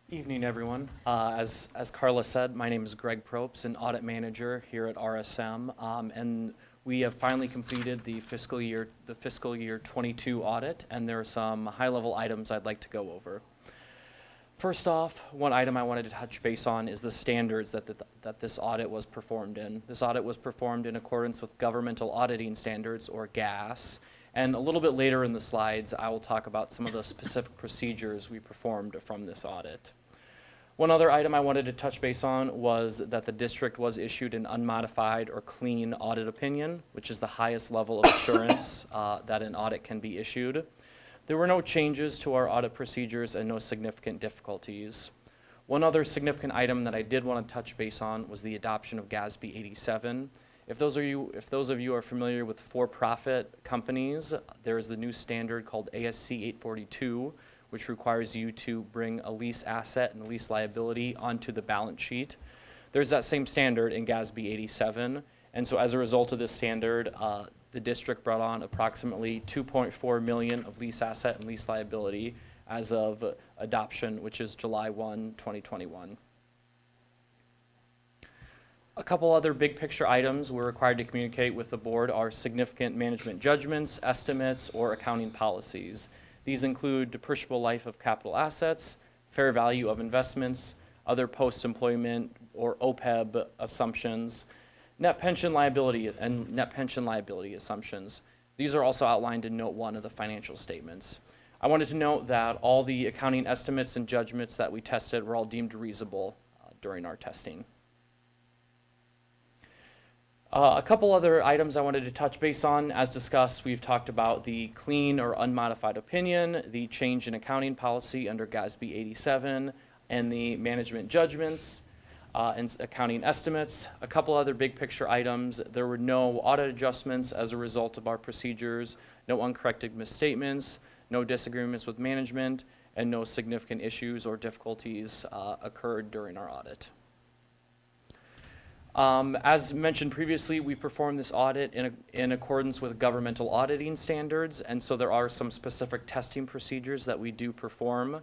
Evening, everyone. As Carla said, my name is Greg Probst, an audit manager here at RSM, and We have finally completed the fiscal year 22 audit, and there are some high-level items I'd like to go over. First off, one item I wanted to touch base on is the standards that this audit was performed in. This audit was performed in accordance with Governmental Auditing Standards, or GAS, and a little bit later in the slides, I will talk about some of the specific procedures we performed from this audit. One other item I wanted to touch base on was that the district was issued an unmodified or clean audit opinion, which is the highest level of assurance that an audit can be issued. There were no changes to our audit procedures and no significant difficulties. One other significant item that I did want to touch base on was the adoption of GASB 87. If those of you are familiar with for-profit companies, there is the new standard called ASC 842, which requires you to bring a lease asset and lease liability onto the balance sheet. There's that same standard in GASB 87, and so as a result of this standard, the district brought on approximately $2.4 million of lease asset and lease liability as of adoption, which is July 1, 2021. A couple other big picture items we're required to communicate with the board are significant management judgments, estimates, or accounting policies. These include depreciable life of capital assets, fair value of investments, other post-employment or OPEB assumptions, net pension liability and net pension liability assumptions. These are also outlined in Note 1 of the financial statements. I wanted to note that all the accounting estimates and judgments that we tested were all deemed reasonable during our testing. A couple other items I wanted to touch base on. As discussed, we've talked about the clean or unmodified opinion, the change in accounting policy under GASB 87, and the management judgments and accounting estimates. A couple other big picture items. There were no audit adjustments as a result of our procedures, no uncorrected misstatements, no disagreements with management, and no significant issues or difficulties occurred during our audit. As mentioned previously, we performed this audit in accordance with governmental auditing standards, and so there are some specific testing procedures that we do perform.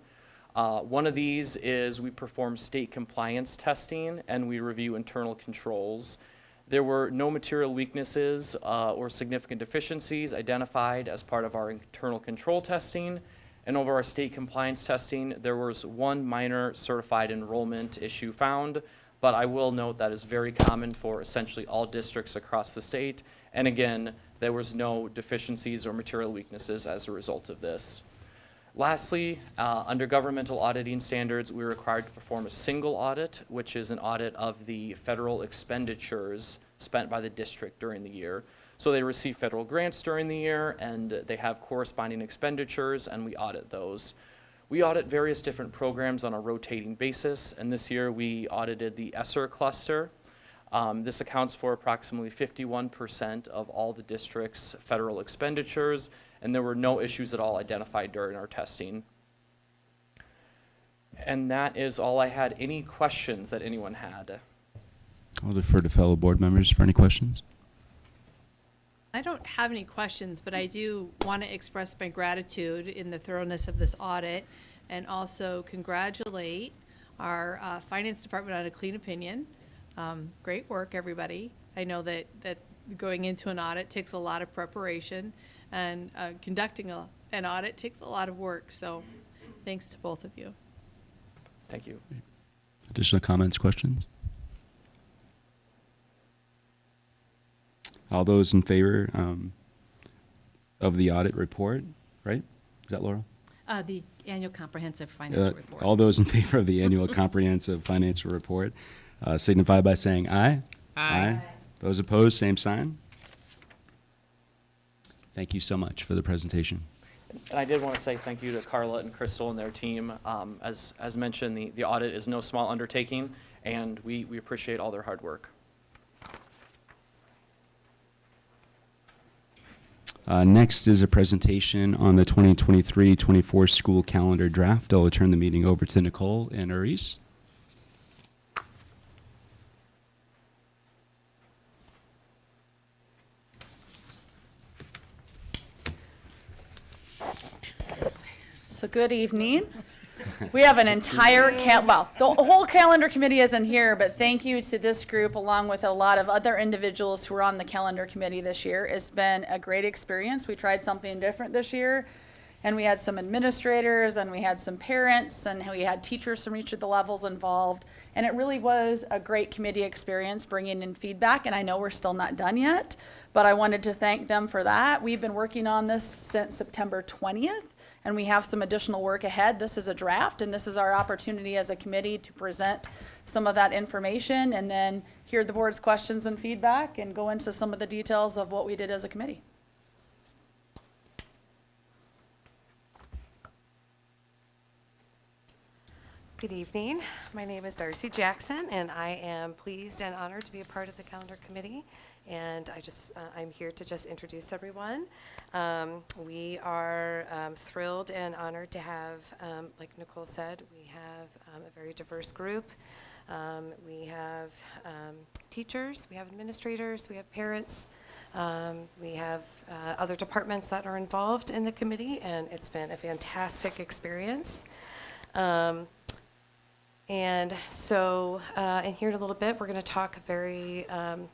One of these is we perform state compliance testing and we review internal controls. There were no material weaknesses or significant deficiencies identified as part of our internal control testing. And over our state compliance testing, there was one minor certified enrollment issue found, but I will note that is very common for essentially all districts across the state. And again, there was no deficiencies or material weaknesses as a result of this. Lastly, under governmental auditing standards, we're required to perform a single audit, which is an audit of the federal expenditures spent by the district during the year. So they receive federal grants during the year, and they have corresponding expenditures, and we audit those. We audit various different programs on a rotating basis, and this year we audited the ESSER cluster. This accounts for approximately 51% of all the district's federal expenditures, and there were no issues at all identified during our testing. And that is all I had. Any questions that anyone had? I'll defer to fellow board members for any questions. I don't have any questions, but I do want to express my gratitude in the thoroughness of this audit and also congratulate our finance department on a clean opinion. Great work, everybody. I know that going into an audit takes a lot of preparation, and conducting an audit takes a lot of work. So thanks to both of you. Thank you. Additional comments, questions? All those in favor of the audit report, right? Is that Laurel? The annual comprehensive financial report. All those in favor of the annual comprehensive financial report signify by saying aye. Aye. Those opposed, same sign. Thank you so much for the presentation. And I did want to say thank you to Carla and Crystal and their team. As mentioned, the audit is no small undertaking, and we appreciate all their hard work. Next is a presentation on the 2023-24 school calendar draft. I'll turn the meeting over to Nicole and Aris. So good evening. We have an entire, well, the whole calendar committee isn't here, but thank you to this group along with a lot of other individuals who are on the calendar committee this year. It's been a great experience. We tried something different this year, and we had some administrators, and we had some parents, and we had teachers from each of the levels involved. And it really was a great committee experience bringing in feedback, and I know we're still not done yet, but I wanted to thank them for that. We've been working on this since September 20th. And we have some additional work ahead. This is a draft, and this is our opportunity as a committee to present some of that information and then hear the board's questions and feedback and go into some of the details of what we did as a committee. Good evening. My name is Darcy Jackson, and I am pleased and honored to be a part of the calendar committee. And I'm here to just introduce everyone. We are thrilled and honored to have, like Nicole said, we have a very diverse group. We have teachers, we have administrators, we have parents, we have other departments that are involved in the committee, and it's been a fantastic experience. And so in here in a little bit, we're going to talk a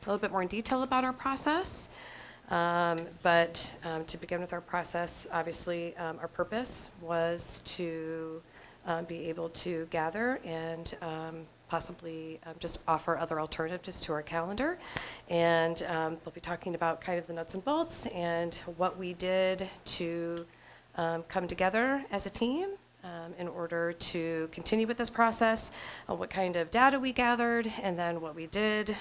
little bit more in detail about our process. But to begin with our process, obviously our purpose was to be able to gather and possibly just offer other alternatives to our calendar. And they'll be talking about kind of the nuts and bolts and what we did to come together as a team in order to continue with this process, what kind of data we gathered, and then what we did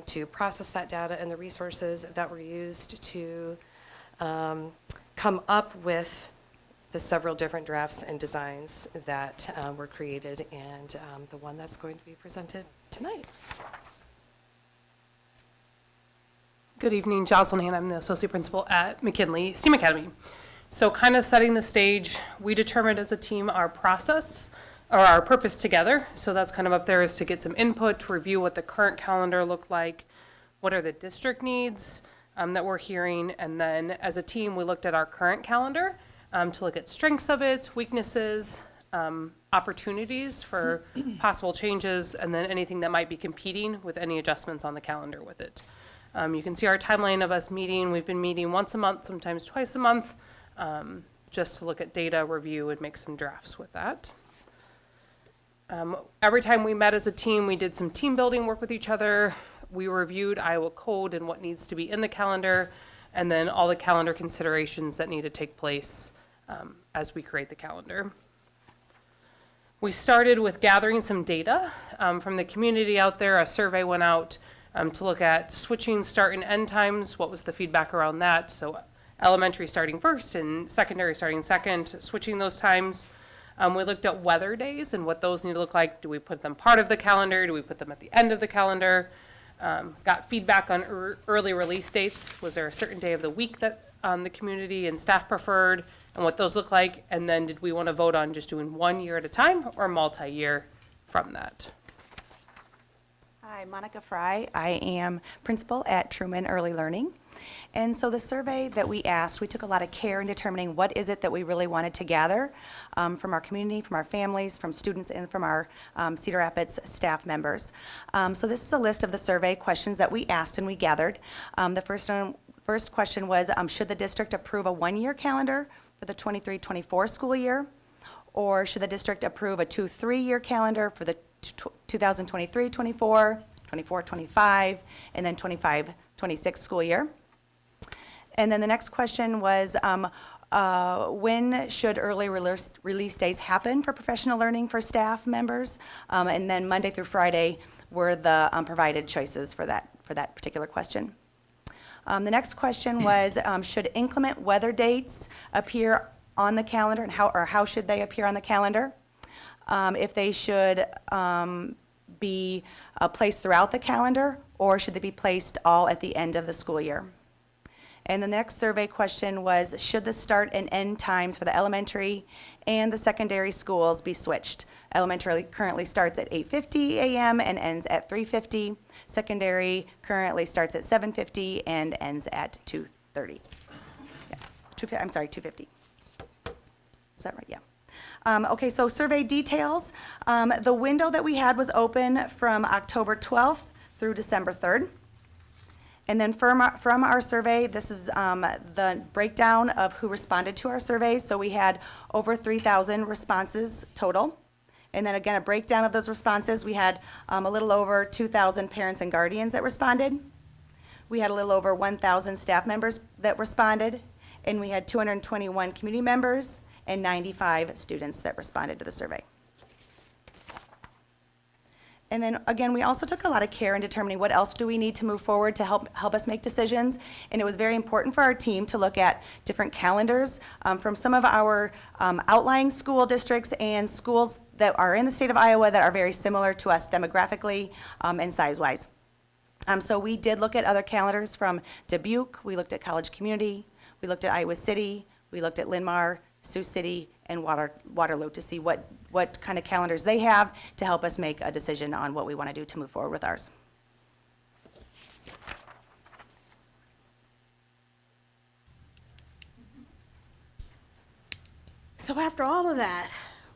to process that data and the resources that were used to come up with the several different drafts and designs that were created, and the one that's going to be presented tonight. Good evening, Jocelyn Hand. I'm the associate principal at McKinley STEAM Academy. So kind of setting the stage, we determined as a team our process or our purpose together. So that's kind of up there, is to get some input, to review what the current calendar looked like, what are the district needs that we're hearing, and then as a team we looked at our current calendar to look at strengths of it, weaknesses, opportunities for possible changes, and then anything that might be competing with any adjustments on the calendar with it. You can see our timeline of us meeting. We've been meeting once a month, sometimes twice a month, just to look at data, review, and make some drafts with that. Every time we met as a team, we did some team building work with each other. We reviewed Iowa code and what needs to be in the calendar, and then all the calendar considerations that need to take place as we create the calendar. We started with gathering some data from the community out there. A survey went out to look at switching start and end times. What was the feedback around that? So elementary starting first and secondary starting second, switching those times. We looked at weather days and what those need to look like. Do we put them part of the calendar? Do we put them at the end of the calendar? Got feedback on early release dates. Was there a certain day of the week that the community and staff preferred, and what those look like? And then did we want to vote on just doing 1 year at a time or multi-year from that? Hi, Monica Fry. I am principal at Truman Early Learning. And so the survey that we asked, we took a lot of care in determining what is it that we really wanted to gather from our community, from our families, from students, and from our Cedar Rapids staff members. So this is a list of the survey questions that we asked and we gathered. The first question was, should the district approve a 1-year calendar for the 23-24 school year? Or should the district approve a 2-3-year calendar for the 2023-24, 24-25, and then 25-26 school year? And then the next question was, when should early release days happen for professional learning for staff members? And then Monday through Friday were the provided choices for that particular question. The next question was, should inclement weather dates appear on the calendar, and how should they appear on the calendar? If they should be placed throughout the calendar, or should they be placed all at the end of the school year? And the next survey question was, should the start and end times for the elementary and the secondary schools be switched? Elementary currently starts at 8:50 a.m. and ends at 3:50. Secondary currently starts at 7:50 and ends at 2:30. Yeah. 2:50. Is that right? Yeah. Okay, so survey details. The window that we had was open from October 12th through December 3rd. And then from our survey, this is the breakdown of who responded to our survey. So we had over 3,000 responses total. And then again, a breakdown of those responses. We had a little over 2,000 parents and guardians that responded. We had a little over 1,000 staff members that responded. And we had 221 community members and 95 students that responded to the survey. And then again, we also took a lot of care in determining what else do we need to move forward to help us make decisions. And it was very important for our team to look at different calendars from some of our outlying school districts and schools that are in the state of Iowa that are very similar to us demographically and size-wise. So we did look at other calendars from Dubuque. We looked at College Community. We looked at Iowa City. We looked at Linn-Mar, Sioux City, and Waterloo to see what kind of calendars they have to help us make a decision on what we want to do to move forward with ours. So after all of that,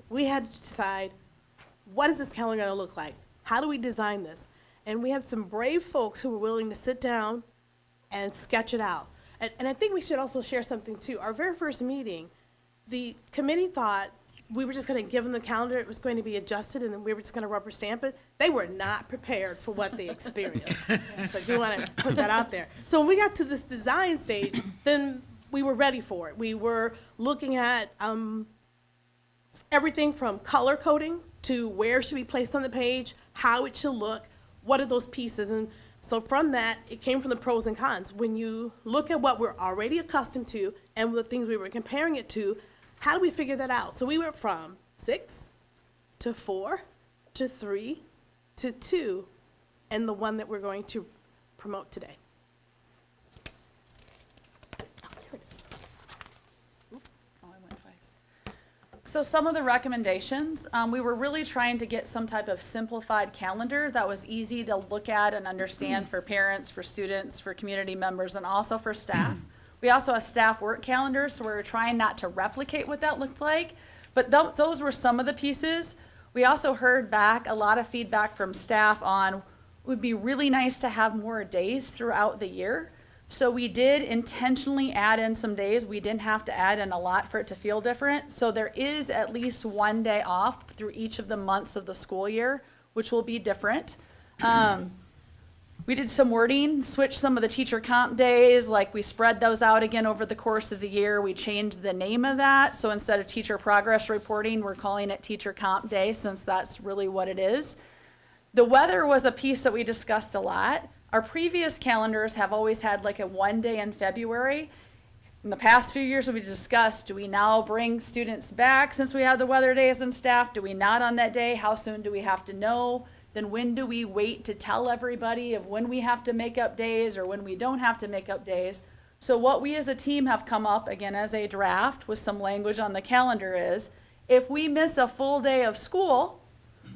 we had to decide, what is this calendar going to look like? How do we design this? And we have some brave folks who were willing to sit down and sketch it out. And I think we should also share something too. Our very first meeting, the committee thought we were just going to give them the calendar, it was going to be adjusted, and then we were just going to rubber stamp it. They were not prepared for what they experienced. So I do want to put that out there. So when we got to this design stage, then we were ready for it. We were looking at everything from color coding to where should be placed on the page, how it should look, what are those pieces. And so from that, it came from the pros and cons. When you look at what we're already accustomed to and the things we were comparing it to, how do we figure that out? So we went from 6 to 4 to 3 to 2, and the one that we're going to promote today. So some of the recommendations, we were really trying to get some type of simplified calendar that was easy to look at and understand for parents, for students, for community members, and also for staff. We also have staff work calendars, so we were trying not to replicate what that looked like, but those were some of the pieces. We also heard back a lot of feedback from staff on it would be really nice to have more days throughout the year. So we did intentionally add in some days. We didn't have to add in a lot for it to feel different. So there is at least one day off through each of the months of the school year, which will be different. We did some wording, switched some of the teacher comp days, like we spread those out again over the course of the year. We changed the name of that. So instead of teacher progress reporting, we're calling it teacher comp day, since that's really what it is. The weather was a piece that we discussed a lot. Our previous calendars have always had like a one day in February. In the past few years, we discussed, do we now bring students back since we have the weather days and staff? Do we not on that day? How soon do we have to know? Then when do we wait to tell everybody of when we have to make up days or when we don't have to make up days? So what we as a team have come up, again, as a draft with some language on the calendar is, if we miss a full day of school,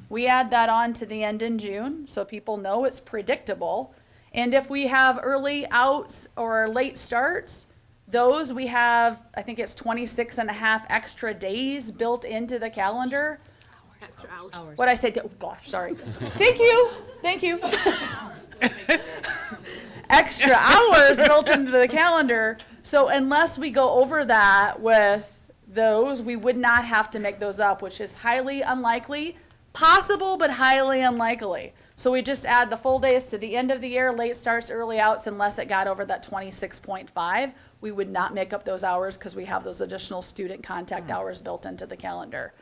we add that on to the end in June so people know it's predictable. And if we have early outs or late starts, those we have, I think it's 26 and a half extra days built into the calendar. Extra hours. What I said, oh gosh, sorry. Thank you, thank you. Extra hours built into the calendar. So unless we go over that with those, we would not have to make those up, which is highly unlikely. Possible, but highly unlikely. So we just add the full days to the end of the year, late starts, early outs, unless it got over that 26.5. We would not make up those hours because we have those additional student contact hours built into the calendar.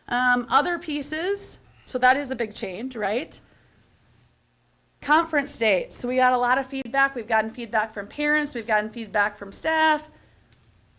Other pieces, so that is a big change, right? Conference dates. So we got a lot of feedback. We've gotten feedback from parents. We've gotten feedback from staff.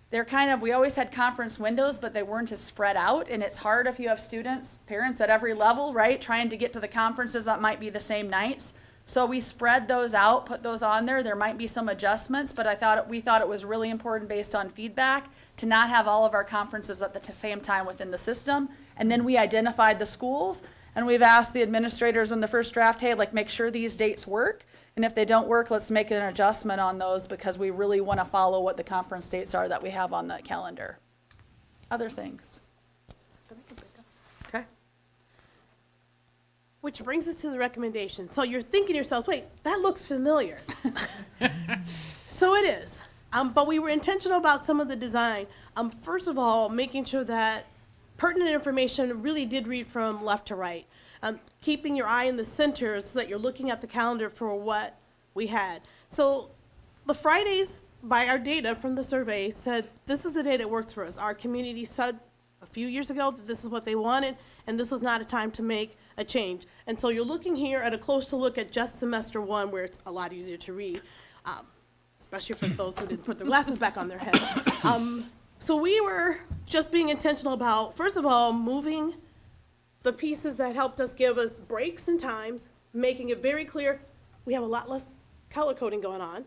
They're kind of, we always had conference windows, but they weren't as spread out. And it's hard if you have students, parents at every level, right? Trying to get to the conferences that might be the same nights. So we spread those out, put those on there. There might be some adjustments, but we thought it was really important based on feedback to not have all of our conferences at the same time within the system. And then we identified the schools, and we've asked the administrators in the first draft, hey, like make sure these dates work. And if they don't work, let's make an adjustment on those because we really want to follow what the conference dates are that we have on the calendar. Other things. Which brings us to the recommendation. So you're thinking to yourselves, wait, that looks familiar. So it is. But we were intentional about some of the design. First of all, making sure that pertinent information really did read from left to right. Keeping your eye in the center so that you're looking at the calendar for what we had. So the Fridays, by our data from the survey, said this is the day that works for us. Our community said a few years ago that this is what they wanted, and this was not a time to make a change. And so you're looking here at a closer look at just semester one, where it's a lot easier to read, especially for those who didn't put their glasses back on their head. So we were just being intentional about, first of all, moving the pieces that helped us give us breaks and times, making it very clear we have a lot less color coding going on,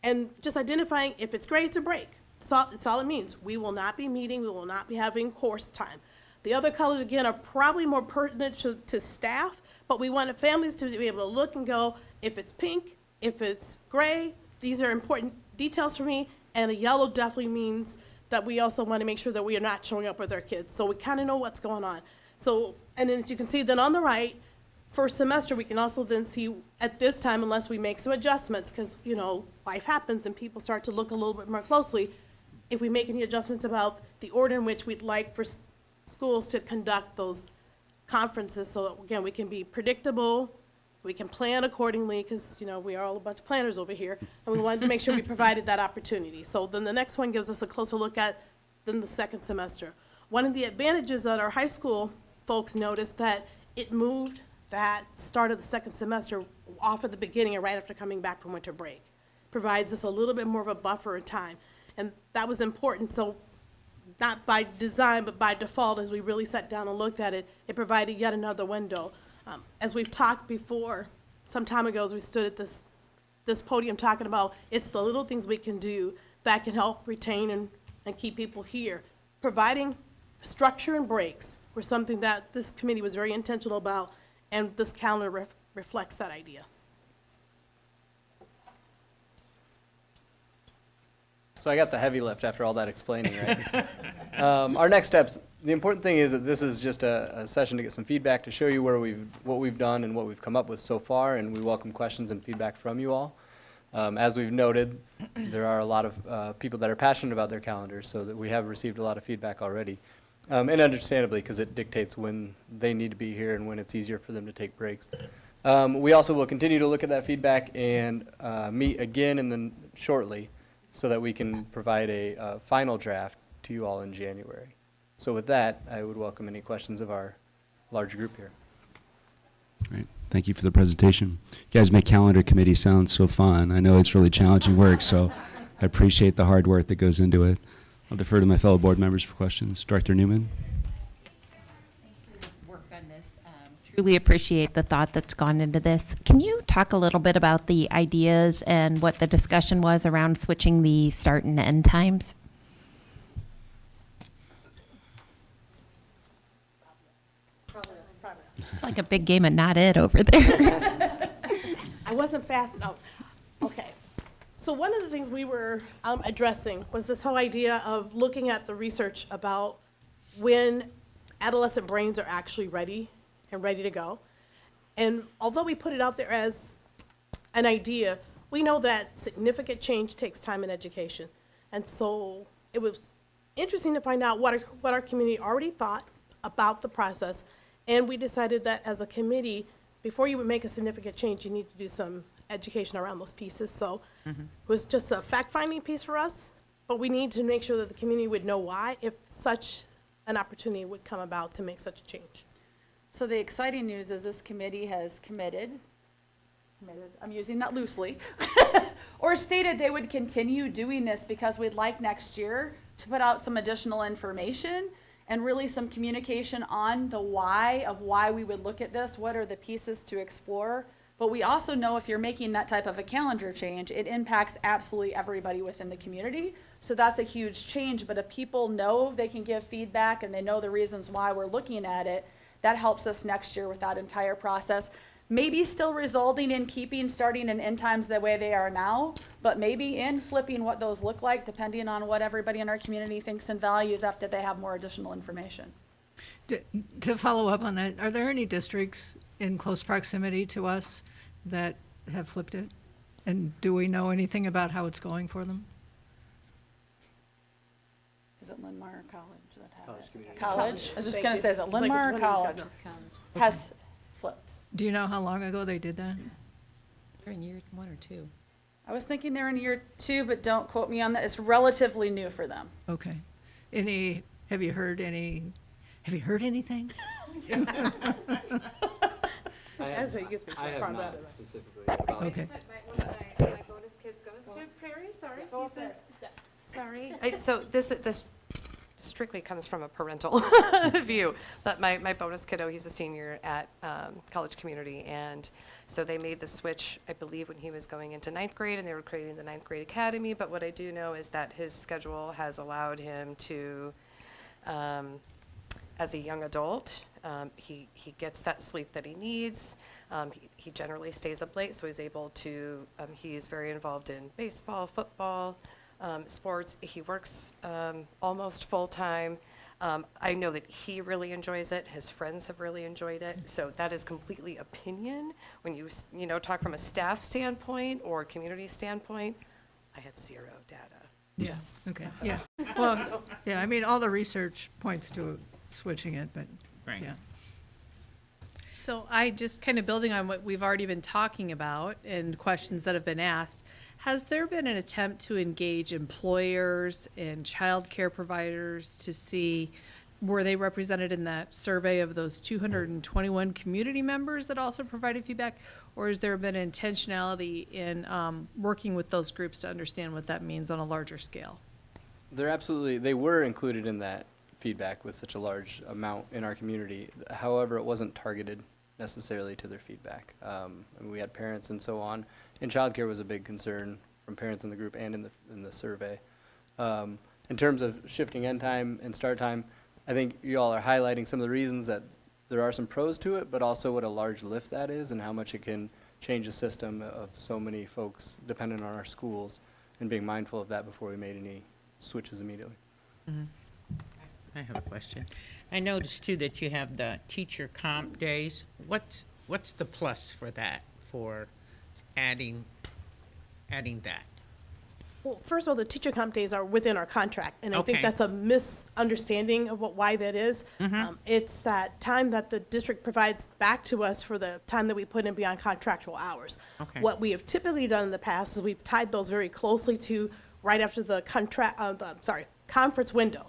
and just identifying if it's gray, it's a break. That's all it means. We will not be meeting, we will not be having course time. The other colors, again, are probably more pertinent to staff, but we wanted families to be able to look and go, if it's pink, if it's gray, these are important details for me, and a yellow definitely means that we also want to make sure that we are not showing up with our kids. So we kind of know what's going on. So, and then as you can see then on the right, first semester, we can also then see at this time, unless we make some adjustments, because, you know, life happens and people start to look a little bit more closely, if we make any adjustments about the order in which we'd like for schools to conduct those conferences, so that, again, we can be predictable, we can plan accordingly, because, you know, we are all a bunch of planners over here, and we wanted to make sure we provided that opportunity. So then the next one gives us a closer look at then the second semester. One of the advantages that our high school folks noticed that it moved that start of the second semester off at the beginning or right after coming back from winter break. Provides us a little bit more of a buffer in time. And that was important, so not by design, but by default, as we really sat down and looked at it, it provided yet another window. As we've talked before, some time ago, as we stood at this podium talking about, it's the little things we can do that can help retain and keep people here. Providing structure and breaks were something that this committee was very intentional about, and this calendar reflects that idea. So I got the heavy lift after all that explaining, right? Our next steps, the important thing is that this is just a session to get some feedback, to show you what we've done and what we've come up with so far, and we welcome questions and feedback from you all. As we've noted, there are a lot of people that are passionate about their calendars, so that we have received a lot of feedback already. And understandably, because it dictates when they need to be here and when it's easier for them to take breaks. We also will continue to look at that feedback and meet again and then shortly, so that we can provide a final draft to you all in January. So with that, I would welcome any questions of our large group here. Great. Thank you for the presentation. You guys make calendar committee sound so fun. I know it's really challenging work, so I appreciate the hard work that goes into it. I'll defer to my fellow board members for questions. Director Newman? Work on this. Truly appreciate the thought that's gone into this. Can you talk a little bit about the ideas and what the discussion was around switching the start and end times? It's like a big game of not it over there. I wasn't fast enough. Okay. So one of the things we were addressing was this whole idea of looking at the research about when adolescent brains are actually ready and ready to go. And although we put it out there as an idea, we know that significant change takes time in education. And so it was interesting to find out what our community already thought about the process. And we decided that as a committee, before you would make a significant change, you need to do some education around those pieces. So it was just a fact-finding piece for us, but we need to make sure that the community would know why, if such an opportunity would come about to make such a change. So the exciting news is this committee has committed, I'm using that loosely, or stated they would continue doing this because we'd like next year to put out some additional information and really some communication on the why of why we would look at this, what are the pieces to explore. But we also know if you're making that type of a calendar change, it impacts absolutely everybody within the community. So that's a huge change, but if people know they can give feedback and they know the reasons why we're looking at it, that helps us next year with that entire process. Maybe still resulting in keeping starting and end times the way they are now, but maybe in flipping what those look like depending on what everybody in our community thinks and values after they have more additional information. To follow up on that, are there any districts in close proximity to us that have flipped it? And do we know anything about how it's going for them? Is it Linn-Mar College that had College it? Community College? I was just Thank going to you. say, is it It's like Linn-Mar or it's one of College? these guys. Has flipped. Do you know how long ago they did that? They're in year 1 or 2. I was thinking they're in year 2, but don't quote me on that. It's relatively new for them. Okay. Have you heard anything? That's what gets me proud about it. specifically about Okay. One of my bonus kids goes to Prairie, sorry. Sorry. So this strictly comes from a parental view. But my bonus kiddo, he's a senior at College Community, and so they made the switch, I believe, when he was going into 9th grade, and they were creating the 9th grade academy. But what I do know is that his schedule has allowed him to, as a young adult, he gets that sleep that he needs. He generally stays up late, so he's able to, he's very involved in baseball, football, sports. He works almost full-time. I know that he really enjoys it. His friends have really enjoyed it. So that is completely opinion. When you talk from a staff standpoint or community standpoint, I have zero data. Yeah, okay, yeah. Well, yeah, I mean, all the research points to switching it, but, yeah. So I just kind of building on what we've already been talking about and questions that have been asked, has there been an attempt to engage employers and childcare providers to see, were they represented in that survey of those 221 community members that also provided feedback? Or has there been intentionality in working with those groups to understand what that means on a larger scale? They were included in that feedback with such a large amount in our community. However, it wasn't targeted necessarily to their feedback. And we had parents and so on. And childcare was a big concern from parents in the group and in the survey. In terms of shifting end time and start time, I think you all are highlighting some of the reasons that there are some pros to it, but also what a large lift that is and how much it can change the system of so many folks dependent on our schools, and being mindful of that before we made any switches immediately. I have a question. I noticed too that you have the teacher comp days. What's the plus for that, for adding that? Well, first of all, the teacher comp days are within our contract, and I think Okay. that's a misunderstanding of why that is. It's that time that the district provides back to us for the time that we put in beyond contractual hours. Okay. What we have typically done in the past is we've tied those very closely to right after the conference window.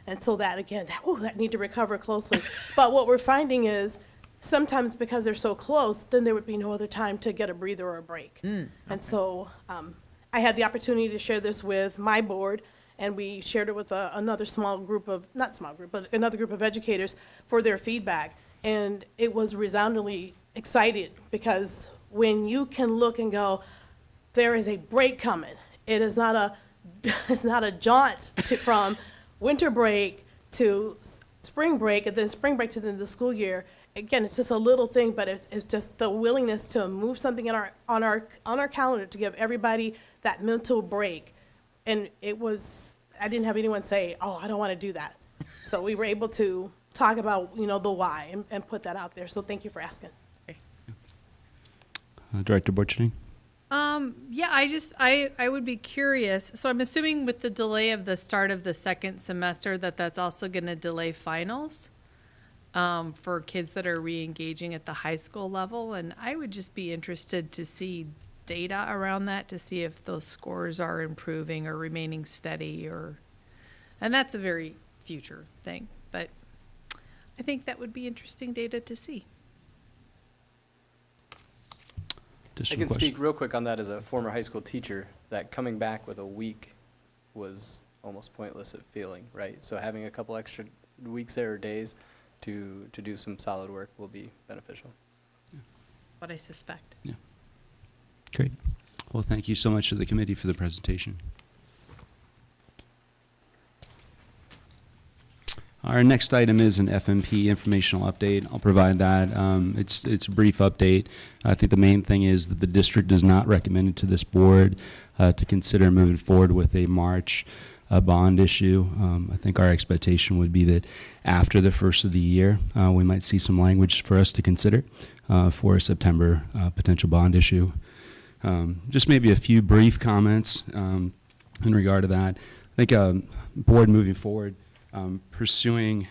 And so that, again, that need to recover closely. But what we're finding is sometimes because they're so close, then there would be no other time to get a breather or a break. And so I had the opportunity to share this with my board, and we shared it with another small group of, not small group, but another group of educators for their feedback. And it was resoundingly excited because when you can look and go, there is a break coming. It is not a jaunt from winter break to spring break, and then spring break to the end of the school year. Again, it's just a little thing, but it's just the willingness to move something on our calendar to give everybody that mental break. And it was, I didn't have anyone say, oh, I don't want to do that. So we were able to talk about, the why and put that out there. So thank you for asking. Director Borcherding? Yeah, I would be curious. So I'm assuming with the delay of the start of the second semester that's also going to delay finals for kids that are re-engaging at the high school level. And I would just be interested to see data around that to see if those scores are improving or remaining steady, and that's a very future thing. But I think that would be interesting data to see. I can speak real quick on that as a former high school teacher, that coming back with a week was almost pointless at feeling, right? So having a couple extra weeks there or days to do some solid work will be beneficial. What I suspect. Yeah. Great. Well, thank you so much to the committee for the presentation. Our next item is an FMP informational update. I'll provide that. It's a brief update. I think the main thing is that the district does not recommend it to this board to consider moving forward with a March a bond issue. I think our expectation would be that after the first of the year, we might see some language for us to consider for a September potential bond issue. Just maybe a few brief comments in regard to that. I think board moving forward, pursuing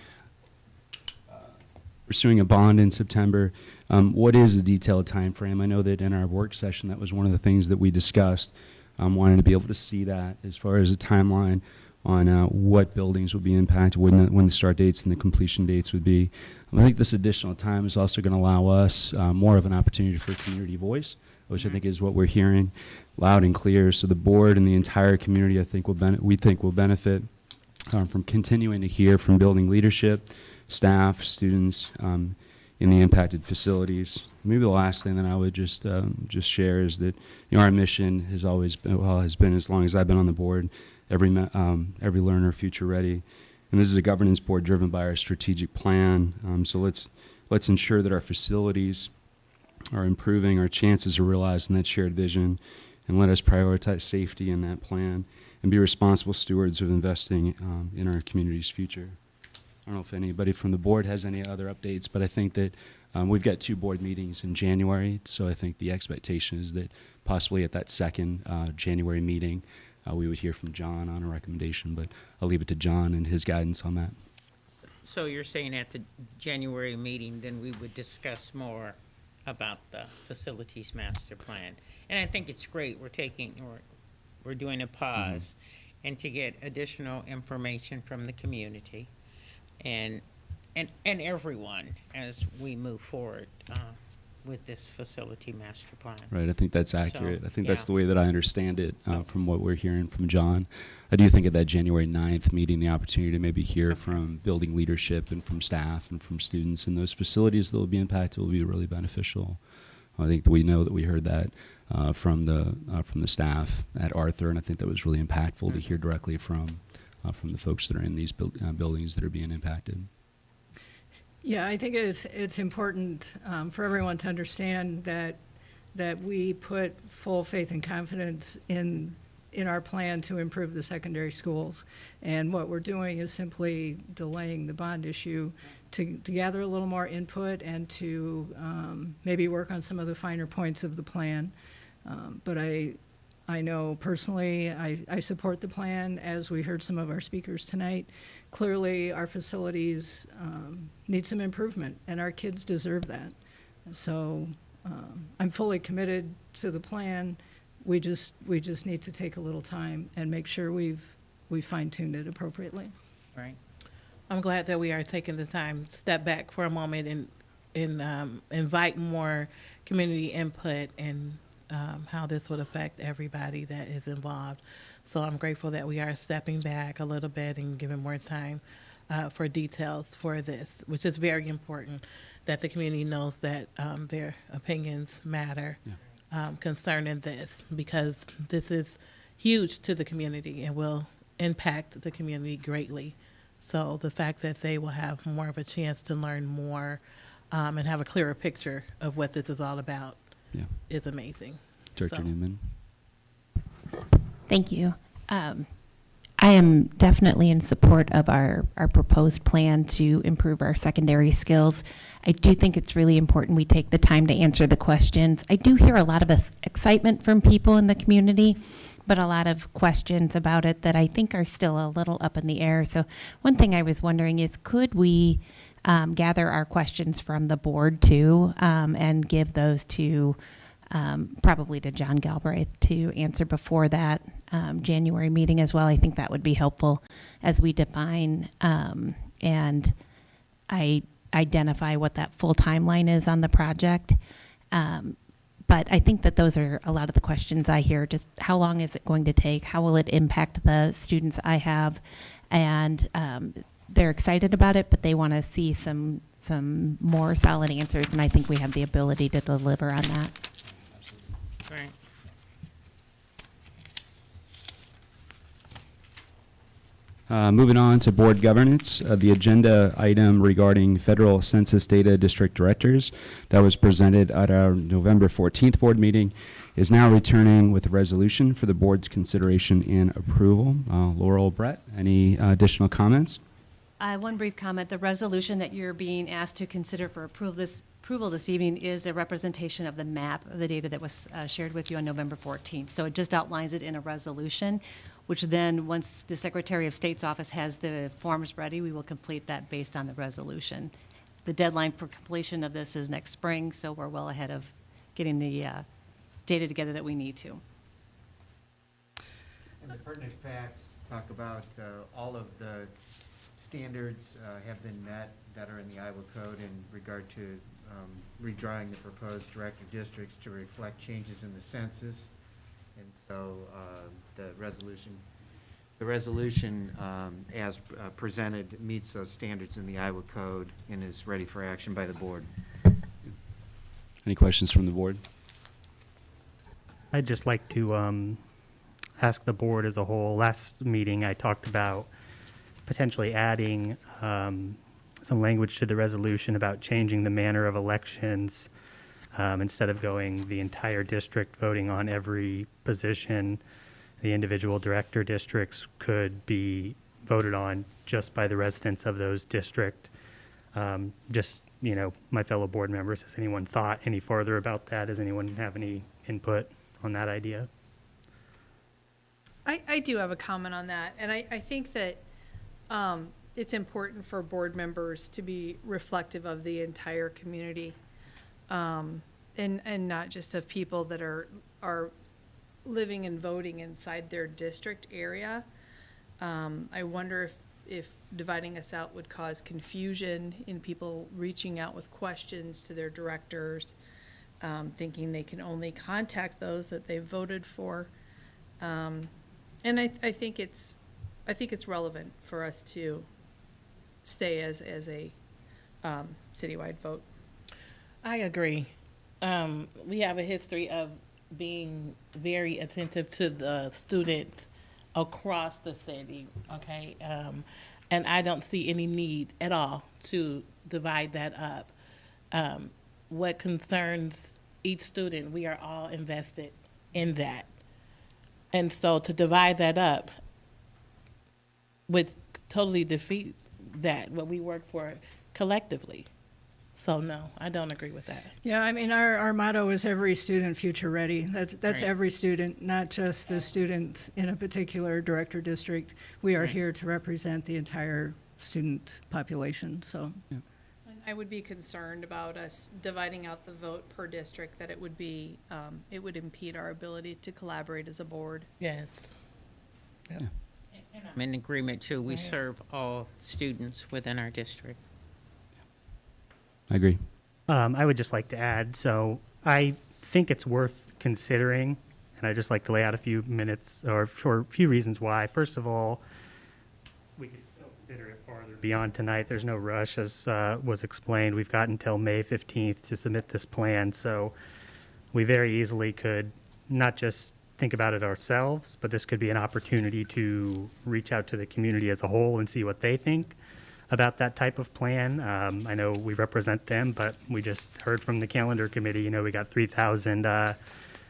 a bond in September. What is a detailed time frame? I know that in our work session, that was one of the things that we discussed. Wanting to be able to see that as far as a timeline on what buildings would be impacted, when the start dates and the completion dates would be. I think this additional time is also going to allow us more of an opportunity for community voice, which I think is what we're hearing loud and clear. So the board and the entire community, I think, will benefit from continuing to hear from building leadership, staff, students in the impacted facilities. Maybe the last thing that I would just share is that our mission has always been, has been as long as I've been on the board, every learner future ready. And this is a governance board driven by our strategic plan. So let's ensure that our facilities are improving, our chances of realizing that shared vision, and let us prioritize safety in that plan and be responsible stewards of investing in our community's future. I don't know if anybody from the board has any other updates, but I think that we've got 2 board meetings in January, so I think the expectation is that possibly at that second January meeting, we would hear from John on a recommendation, but I'll leave it to John and his guidance on that. So you're saying at the January meeting, then we would discuss more about the facilities master plan. And I think it's great, we're doing a pause and to get additional information from the community and everyone as we move forward with this facility master plan. Right, I think that's accurate. So, I think yeah. that's the way that I understand it from what we're hearing from John. I do think at that January 9th meeting, the opportunity to maybe hear from building leadership and from staff and from students in those facilities that will be impacted will be really beneficial. I think that we know that we heard that from the staff at Arthur, and I think that was really impactful to hear directly from the folks that are in these buildings that are being impacted. Yeah, I think it's important for everyone to understand that we put full faith and confidence in our plan to improve the secondary schools. And what we're doing is simply delaying the bond issue to gather a little more input and to maybe work on some of the finer points of the plan. But I know personally I support the plan, as we heard some of our speakers tonight. Clearly, our facilities need some improvement, and our kids deserve that. So I'm fully committed to the plan. We just need to take a little time and make sure we fine-tuned it appropriately. Right. I'm glad that we are taking the time to step back for a moment and invite more community input and how this would affect everybody that is involved. So I'm grateful that we are stepping back a little bit and giving more time for details for this, which is very important, that the community knows that their opinions matter concerning this, because this is huge to the community and will impact the community greatly. So the fact that they will have more of a chance to learn more and have a clearer picture of what this is all about is amazing. Director Newman. Thank you. I am definitely in support of our proposed plan to improve our secondary skills. I do think it's really important we take the time to answer the questions. I do hear a lot of excitement from people in the community, but a lot of questions about it that I think are still a little up in the air. So one thing I was wondering is, could we gather our questions from the board too, and give those to probably to John Galbraith to answer before that January meeting as well. I think that would be helpful as we define and I identify what that full timeline is on the project. But I think that those are a lot of the questions I hear. Just how long is it going to take? How will it impact the students I have? And they're excited about it, but they want to see some more solid answers, and I think we have the ability to deliver on that. Moving on to board governance, the agenda item regarding federal census data district directors that was presented at our November 14th board meeting is now returning with a resolution for the board's consideration and approval. Laurel, Brett, any additional comments? One brief comment. The resolution that you're being asked to consider for approval this evening is a representation of the map of the data that was shared with you on November 14th. So it just outlines it in a resolution, which then, once the Secretary of State's office has the forms ready, we will complete that based on the resolution. The deadline for completion of this is next spring, so we're well ahead of getting the data together that we need to. And the pertinent facts talk about all of the standards have been met that are in the Iowa Code in regard to redrawing the proposed director districts to reflect changes in the census. And so the resolution as presented meets those standards in the Iowa Code and is ready for action by the board. Any questions from the board? I'd just like to ask the board as a whole. Last meeting, I talked about potentially adding some language to the resolution about changing the manner of elections. Instead of going the entire district voting on every position, the individual director districts could be voted on just by the residents of those districts. Just, my fellow board members, has anyone thought any further about that? Does anyone have any input on that idea? I do have a comment on that, and I think that it's important for board members to be reflective of the entire community, and not just of people that are living and voting inside their district area. I wonder if dividing us out would cause confusion in people reaching out with questions to their directors, thinking they can only contact those that they voted for. And I think it's relevant for us to stay as a citywide vote. I agree. We have a history of being very attentive to the students across the city, okay? And I don't see any need at all to divide that up. What concerns each student, we are all invested in that. And so to divide that up would totally defeat that, what we work for collectively. So no, I don't agree with that. Yeah, I mean, our motto is every student future ready. That's Right. every student, not just the students in a particular director district. We are Right. here to represent the entire student population, so. Yeah. And I would be concerned about us dividing out the vote per district, that it would be, it would impede our ability to collaborate as a board. Yes. Yep. Yeah. I'm in agreement too. We serve all students within our district. I agree. I would just like to add, so I think it's worth considering, and I'd just like to lay out a few minutes, or for a few reasons why. First of all, we could still consider it farther beyond tonight. There's no rush, as was explained. We've got until May 15th to submit this plan, so we very easily could not just think about it ourselves, but this could be an opportunity to reach out to the community as a whole and see what they think about that type of plan. I know we represent them, but we just heard from the calendar committee, we got 3,000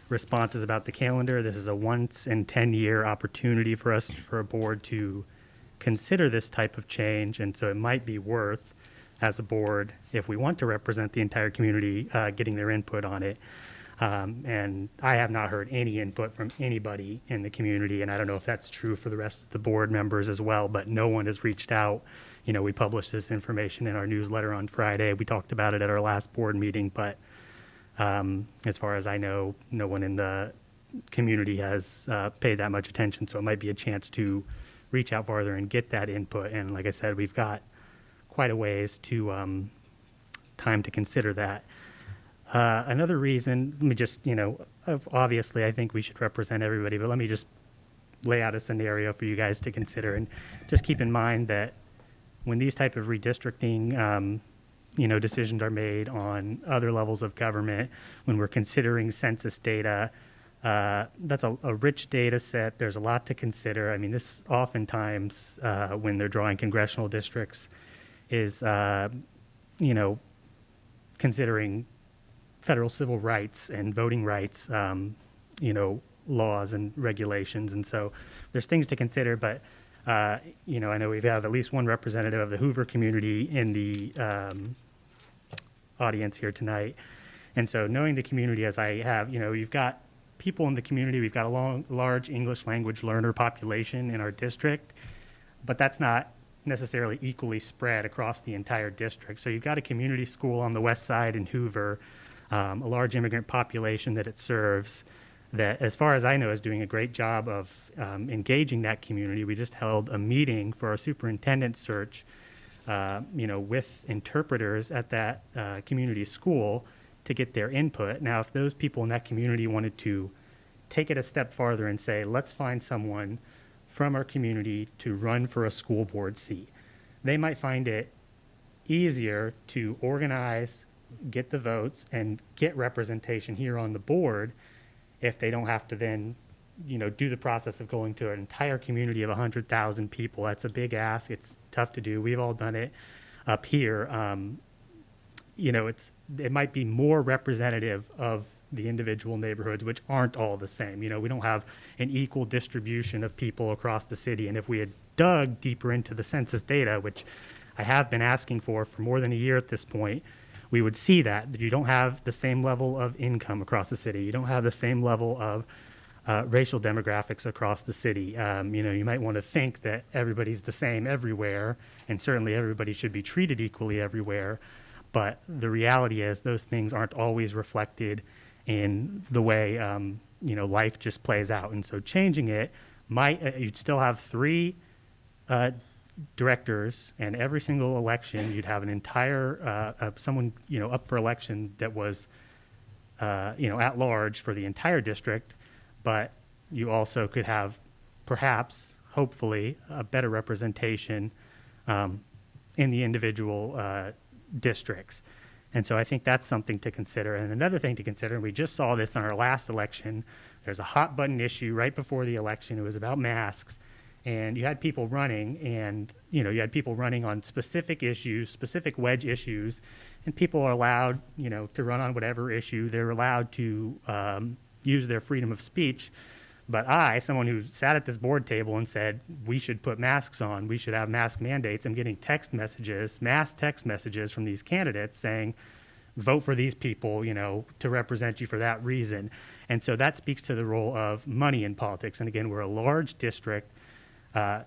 responses about the calendar. This is a once in 10-year opportunity for us, for a board, to consider this type of change. And so it might be worth, as a board, if we want to represent the entire community, getting their input on it. And I have not heard any input from anybody in the community, and I don't know if that's true for the rest of the board members as well, but no one has reached out. We published this information in our newsletter on Friday. We talked about it at our last board meeting, but as far as I know, no one in the community has paid that much attention, so it might be a chance to reach out farther and get that input. And like I said, we've got quite a ways to time to consider that. Another reason, let me just, obviously I think we should represent everybody, but let me just lay out a scenario for you guys to consider. And just keep in mind that when these type of redistricting, decisions are made on other levels of government, when we're considering census data, That's a rich data set. There's a lot to consider. I mean, this oftentimes, when they're drawing congressional districts, is, considering federal civil rights and voting rights, laws and regulations. And so there's things to consider, but, I know we have at least one representative of the Hoover community in the audience here tonight. And so knowing the community as I have, you've got people in the community, we've got a large English language learner population in our district, but that's not necessarily equally spread across the entire district. So you've got a community school on the west side in Hoover, a large immigrant population that it serves, that, as far as I know, is doing a great job of engaging that community. We just held a meeting for our superintendent search, with interpreters at that community school to get their input. Now, if those people in that community wanted to take it a step farther and say, let's find someone from our community to run for a school board seat, they might find it easier to organize, get the votes, and get representation here on the board if they don't have to then, do the process of going to an entire community of 100,000 people. That's a big ask. It's tough to do. We've all done it up here. It might be more representative of the individual neighborhoods, which aren't all the same. We don't have an equal distribution of people across the city. And if we had dug deeper into the census data, which I have been asking for more than a year at this point, we would see that you don't have the same level of income across the city. You don't have the same level of racial demographics across the city. You might want to think that everybody's the same everywhere, and certainly everybody should be treated equally everywhere. But the reality is those things aren't always reflected in the way, life just plays out. And so changing it you'd still have 3 directors, and every single election you'd have an entire, someone, up for election that was, at large for the entire district. But you also could have, perhaps, hopefully, a better representation in the individual districts. And so I think that's something to consider. And another thing to consider, and we just saw this on our last election, there's a hot button issue right before the election. It was about masks. And you had people running, and you had people running on specific issues, specific wedge issues, and people are allowed, to run on whatever issue. They're allowed to use their freedom of speech. But someone who sat at this board table and said, we should put masks on, we should have mask mandates, I'm getting mass text messages from these candidates saying, vote for these people, to represent you for that reason. And so that speaks to the role of money in politics. And again, we're a large district.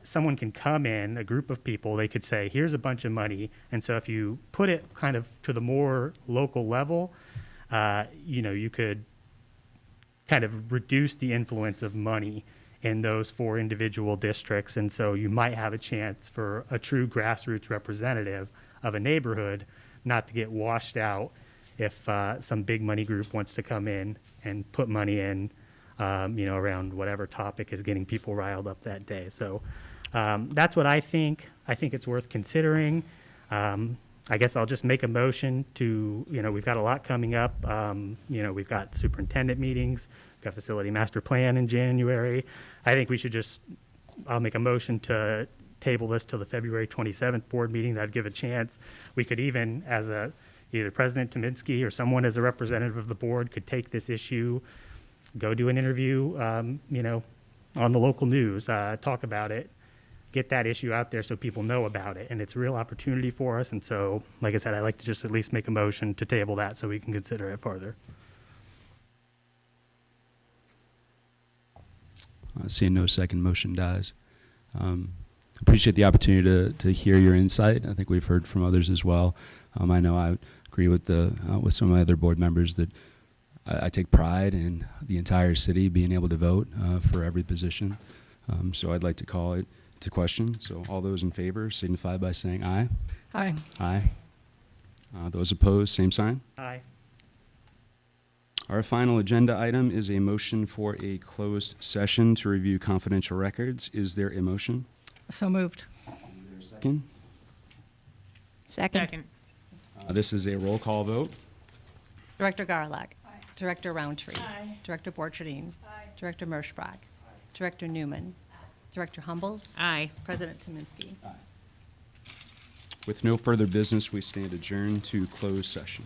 Someone can come in, a group of people, they could say, here's a bunch of money. And so if you put it kind of to the more local level, you could kind of reduce the influence of money in those 4 individual districts. And so you might have a chance for a true grassroots representative of a neighborhood not to get washed out if some big money group wants to come in and put money in, around whatever topic is getting people riled up that day. So that's what I think. I think it's worth considering. I guess I'll just make a motion to, we've got a lot coming up. We've got superintendent meetings, we've got facility master plan in January. I think we should I'll make a motion to table this till the February 27th board meeting. That'd give a chance. We could even, as either President Tominski or someone as a representative of the board could take this issue, go do an interview, on the local news, talk about it, get that issue out there so people know about it. And it's a real opportunity for us. And so, like I said, I'd like to just at least make a motion to table that so we can consider it further. Seeing no second, motion dies. Appreciate the opportunity to hear your insight. I think we've heard from others as well. I know I agree with some of my other board members that I take pride in the entire city being able to vote for every position. So I'd like to call it to question. So all those in favor signify by saying aye. Aye. Aye. Those opposed, same sign. Aye. Our final agenda item is a motion for a closed session to review confidential records. Is there a motion? So moved. Is there a second? Second. This is a roll call vote. Director Garlock. Director Roundtree. Aye. Director Borcherding. Director Merschbach. Director Newman. Director Humbles. Aye. President Tominski. With no further business, we stand adjourned to closed session.